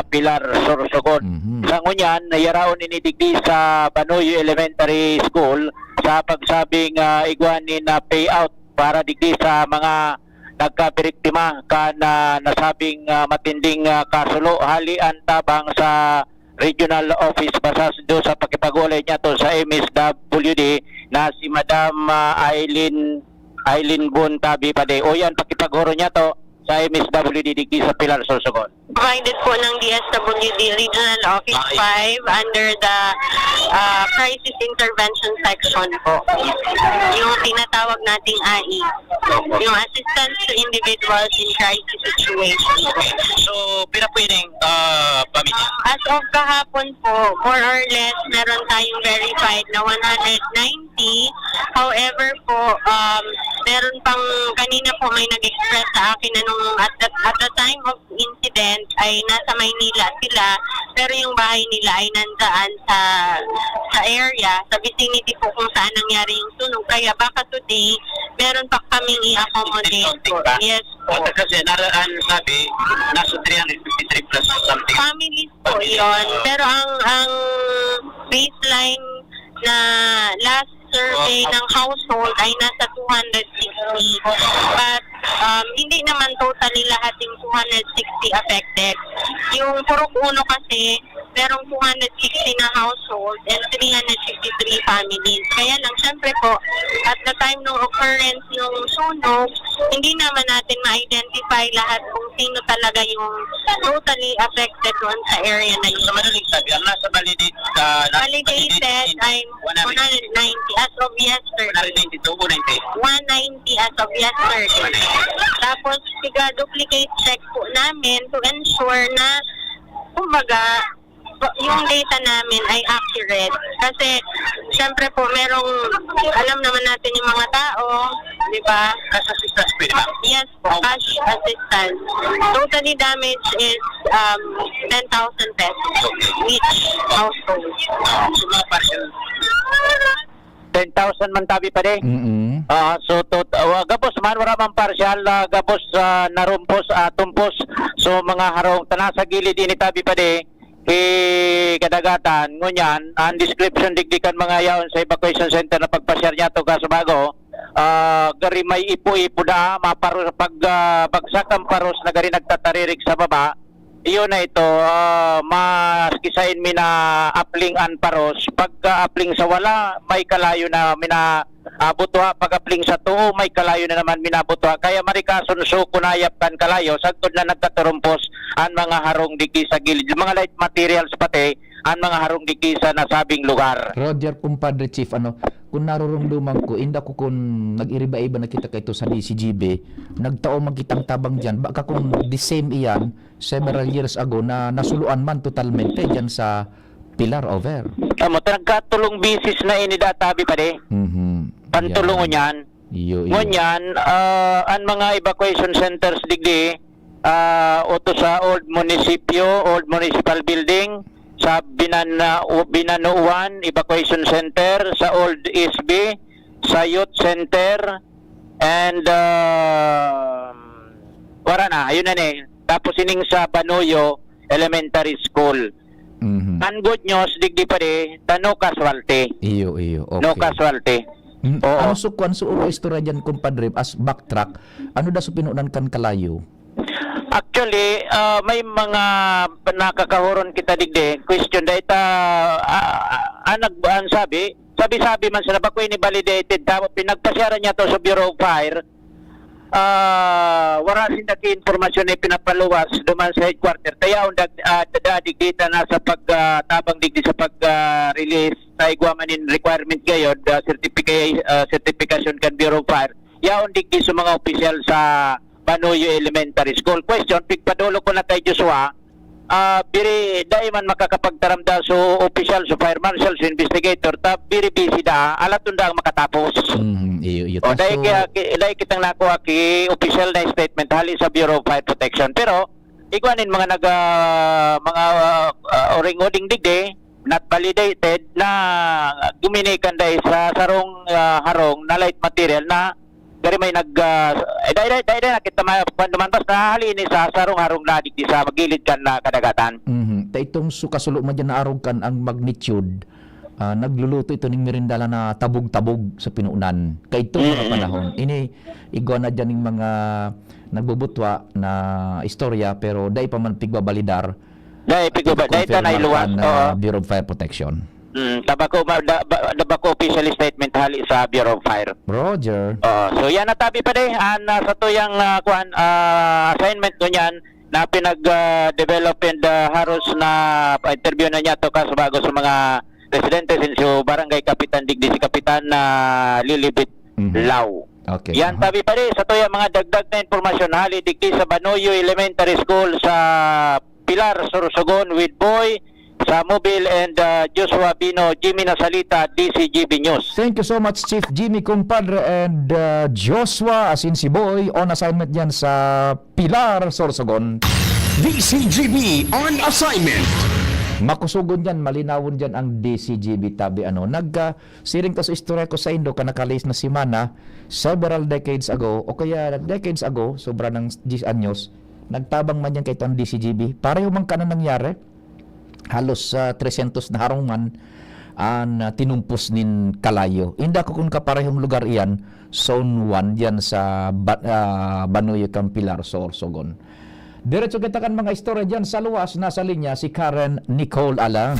Speaker 22: Pilar Sorsogon. Sa ngunyan, nayaraon inidigdi sa Banoyo Elementary School sa pagsabing igwanin na payout para digdi sa mga nagkabiriktima na nasabing matinding kasulo halian tabang sa regional office basas do sa pakipagulay niya to sa MSWD na si Madam Aileen Bun Tabi Pade. O yan, pakipaguro niya to sa MSWD digdi sa Pilar Sorsogon.
Speaker 4: provided po ng DSWD Regional Office 5 under the Crisis Intervention Section po. Yung tinatawag nating AI. Yung Assistance to Individuals in Crisis Situations.
Speaker 22: So, pila pwedeng pamilya?
Speaker 4: As of kahapon po, more or less, meron tayong verified na 190. However po, meron pang kanina po may nag-express sa akin na nung at the time of incident ay nasa Maynila sila, pero yung bahay nila ay nandaan sa area, sa vicinity po kung saan nangyari yung sunog. Kaya baka today, meron pa kaming i-accommodate po. Yes po.
Speaker 22: Kasi sabi, nasa 353 plus something.
Speaker 4: Families po yun. Pero ang baseline na last survey ng household ay nasa 260. But hindi naman totally lahat yung 260 affected. Yung Purok 1 kasi, merong 260 na household and 353 families. Kaya lang, syempre po, at the time ng occurrence ng sunog, hindi naman natin ma-identify lahat kung sino talaga yung totally affected doon sa area na yun.
Speaker 22: So, madaling sabi, ang nasa
Speaker 4: validated ay 190 as of yesterday. 190 as of yesterday. Tapos, duplicate check po namin to ensure na, kumbaga, yung data namin ay accurate. Kasi, syempre po, alam naman natin yung mga tao, di ba?
Speaker 22: Cash assistance pwede ba?
Speaker 4: Yes po, cash assistance. Totally damage is 10,000 pesos each household.
Speaker 22: So, mga partial 10,000 man tabi pa de. So gabos man wala man partial, gabos narumpos tumpos. So mga harong tanan sa gilid ini tabi pa de kadagatan ngunyan ang description digdikan mga yaon sa evacuation center na pagpasyar niya to Casubago. Gari may ipo-ipo na maparos pag bagsak ang paros na gari nagtataririg sa baba. Iyon na ito, maskisain mi na apling an paros. Pagka apling sa wala, may kalayo na minabutuha. Pag apling sa tuo, may kalayo na naman minabutuha. Kaya marikason so kunayap kan kalayo, sagtod na nagkaturumpos ang mga harong digi sa gilid. Mga light materials pati, ang mga harong digi sa nasabing lugar.
Speaker 1: Roger, kumpadre Chief, kung narurumduman ko, inda ko kung nag-iriba-iba na kita kaito sa DCGB, nagtao magkitang tabang dyan, baka kung the same iyan, several years ago, na nasuluan man totalmente dyan sa Pilar over.
Speaker 22: Amo, nagkatulong bisis na inidatabi pa de. Pantulong yan. Ngunyan, ang mga evacuation centers digdi, oto sa old municipal building, sa Binanuan Evacuation Center, sa Old SB, sa Youth Center, and wala na, ayun na tapos ining sa Banoyo Elementary School. Ang good news, digdi pa no casualty.
Speaker 1: Iyo, okay.
Speaker 22: No casualty.
Speaker 1: Ano sukuan suulo istorya dyan, kumpadre, as backtrack, ano da pinunan kan kalayo?
Speaker 22: Actually, may mga nakakahuron kita digde. Question data, sabi man sila, bako ini-validated, tapos pinagpasyaran niya to sa Bureau of Fire, wala sindaki informasyon na pinapaluwas duman sa headquarter. Kaya digdita na sa pagtabang digdi sa pag-release sa igwamanin requirement gayod, certification kan Bureau of Fire. Yaon digdi sa mga opisyal sa Banoyo Elementary School. Question, pigpadulo ko na kay Joshua, biri dai man makakapagtaramda so official, so fire marshal, so investigator, biri busy da, alatun da ang makatapos. O dai kitang nakuha ki official na statement hali sa Bureau of Fire Protection. Pero, igwanin mga oring-oding digde, not validated, na guminikan dai sa sarong harong na light material na dari may dahil nakita naman basta halini sa sarong-harong ladik di sa magilid kan na kadagatan.
Speaker 1: Itong sukasulo mo dyan na arog kan ang magnitude, nagluluto ito ng merindala na tabog-tabog sa pinuunan. Kaya itong mga panahon, ini igwa na dyan ng mga nagbubutwa na istorya, pero dahil pa man pigbabalidar.
Speaker 22: Dahil ito na iluwas.
Speaker 1: Bureau of Fire Protection.
Speaker 22: Tabako official statement hali sa Bureau of Fire.
Speaker 1: Roger.
Speaker 22: So yan natabi pa sa tuyang assignment ko niyan, na pinag-develop and haros na interview na niya to kas bago sa mga residente sinso barangay Kapitan Digdi si Kapitan na Lilibit Lau.
Speaker 1: Okay.
Speaker 22: Yan tabi pa rin sa toya mga dagdag na informasyon hali digdi sa Banoyo Elementary School sa Pilar, Sorsogon with Boy sa Mobile and Joshua Bino, Jimmy Nasalita, DCGB News.
Speaker 1: Thank you so much, Chief Jimmy Compadre and Joshua, as in si Boy, on assignment yan sa Pilar, Sorsogon.
Speaker 2: DCGB on assignment.
Speaker 1: Makusugon yan, malinawon dyan ang DCGB tabi siring ka sa istorya ko sa Indo ka nakalis na si Mana several decades ago o kaya decades ago, sobra ng 10 anyos, nagtabang man yan kay itong DCGB. Pareho man ka na nangyari, halos 300 na harungan ang tinumpos nin kalayo. Inda ko kung kaparehong lugar iyan, Zone 1 yan sa Banoyo Campilar, Sorsogon. Diretso kita kan mga istorya dyan sa luwas. Nasa linya si Karen Nicole Alang.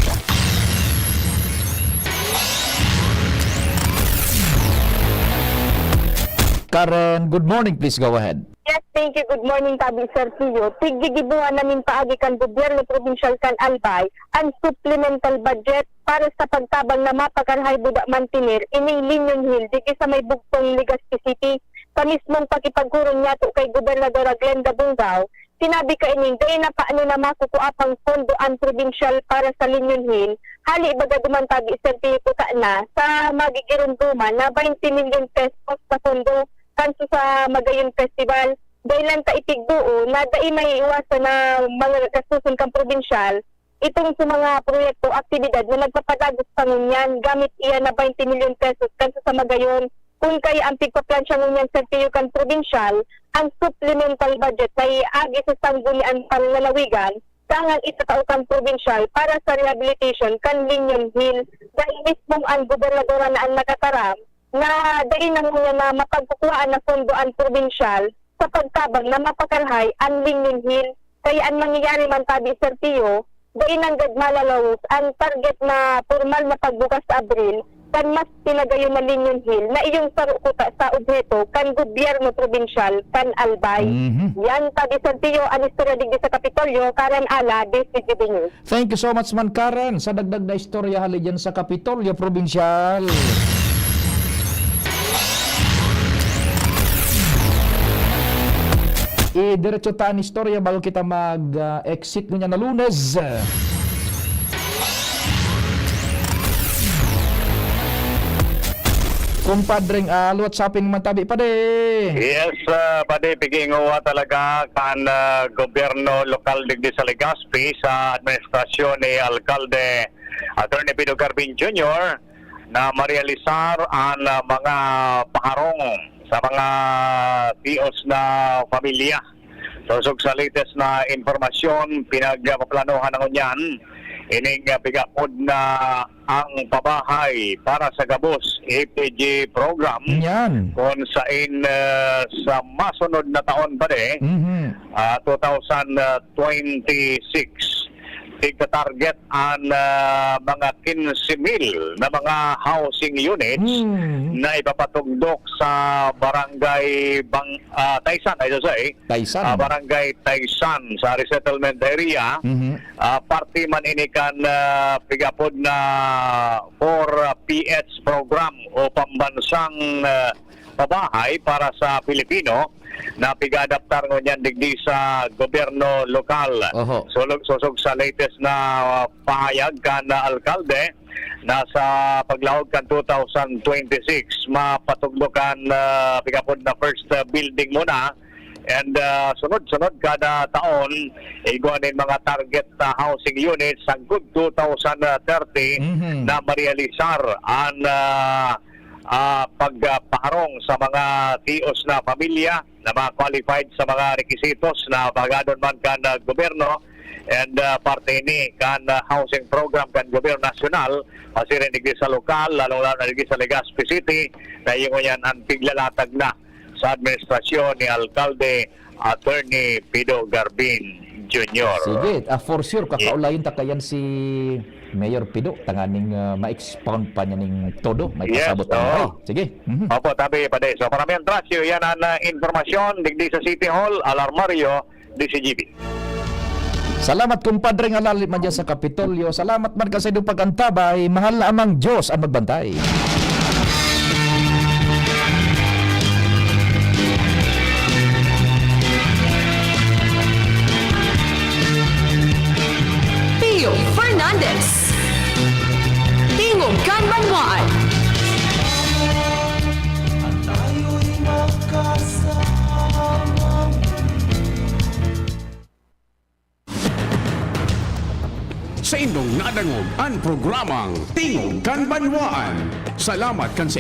Speaker 1: Karen, good morning. Please go ahead.
Speaker 4: Yes, thank you. Good morning, Tabi Sir Pio. Tiggigibuhan namin paagi kan gobyerno provincial kan Albay ang supplemental budget para sa pagtabang na mapagkarhay budak mantinir ining Linyon Hill digi sa may bugtong Legazpi City. Sa mismong pakipagkurong niya to kay Gobernadora Glenda Bungao, sinabi ka ining dahil na paano na makukuapang pondo ang provincial para sa Linyon Hill, hali ibaga dumantabi Sir Pio po na sa magigirunduman na 20 million pesos sa pondo kanso sa Magayon Festival. Dahil lang ta itigduo na dahil may iwasan na mga kasusun kang provincial, itong sa mga proyekto, aktibidad na nagpapadagos pangunyan, gamit iyan na 20 million pesos kanso sa Magayon. Kung kaya ang pigpaplansya ngunyan sa Tiyukan Provincial, ang supplemental budget ay agi sa sanggunian panlalawigan, kangang itataukan provincial para sa rehabilitation kan Linyon Hill. Dahil mismong ang gobernadora na ang nakataram, na dahil na muna na mapagkukuhaan na pondo ang provincial sa pagtabang na mapakalhay ang Linyon Hill. Kaya ang mangyayari man tabi Sir Tio, dahil nang malalawos ang target na formal na pagbukas sa Abril, kan mas pinagayon na Linyon Hill na iyong sarukuta sa objeto kan gobyerno provincial kan Albay. Yan tabi Sir Tio, ang istorya digdi sa Kapitolyo, Karen Ala, DCGB News.
Speaker 1: Thank you so much man Karen sa dagdag na istorya hali dyan sa Kapitolyo Provincial. Diretso taan istorya bago kita mag-exit ngunya na Lunes. Kumpadring WhatsApping man tabi pa de.
Speaker 6: Yes, pade pigingawa talaga kan gobyerno lokal digdi sa Legazpi sa administrasyon ni Alkalde Attorney Pido Garbin Jr. na marealisar ang mga paharong sa mga tios na pamilya. Susog sa latest na informasyon, pinagpaplanuhan ng unyan, ining bigapod na ang pabahay para sa Gabos APG program.
Speaker 1: Yan.
Speaker 6: Kung sain sa masunod na taon pa de, 2026. Tigka-target ang mga 15,000 na mga housing units na ipapatugdok sa barangay Taysan,
Speaker 1: Taysan.
Speaker 6: Barangay Taysan sa resettlement area. Party man inikan pigapod na 4PH program o pambansang pabahay para sa Pilipino na pigadaptar ngunyan digdi sa gobyerno lokal. Susog sa latest na pahayag kan na alkalde na sa paglahog kan 2026 mapatuglokan pigapod na first building muna. And sunod-sunod kada taon, iguanin mga target housing units sa good 2030 na marealisar ang pagpaharong sa mga tios na pamilya na mga qualified sa mga requisitos na pagadon man kan gobyerno and parte ni kan housing program kan gobyerno nasyonal pasirin digdi sa lokal lalo na digdi sa Legazpi City na yung yan ang piglalatag na sa administrasyon ni Alkalde Attorney Pido Garbin Jr.
Speaker 1: Sige, for sure kakaulayin takayan si Mayor Pido tanganing ma-expound pa niya ning todo may pasabot ang sige.
Speaker 6: Opo, tabi pa de. So paramihan trasyo yan ang informasyon digdi sa City Hall, Alarmario, DCGB.
Speaker 1: Salamat kumpadre nga lalit man dyan sa Kapitolyo. Salamat man kasi doon pagantabay. Mahal na amang Diyos ang magbantay.
Speaker 11: Pio Fernandez. Tingog Kanbanwaan.
Speaker 2: Sa indong nadangog ang programang Tingog Kanbanwaan. Salamat kan sa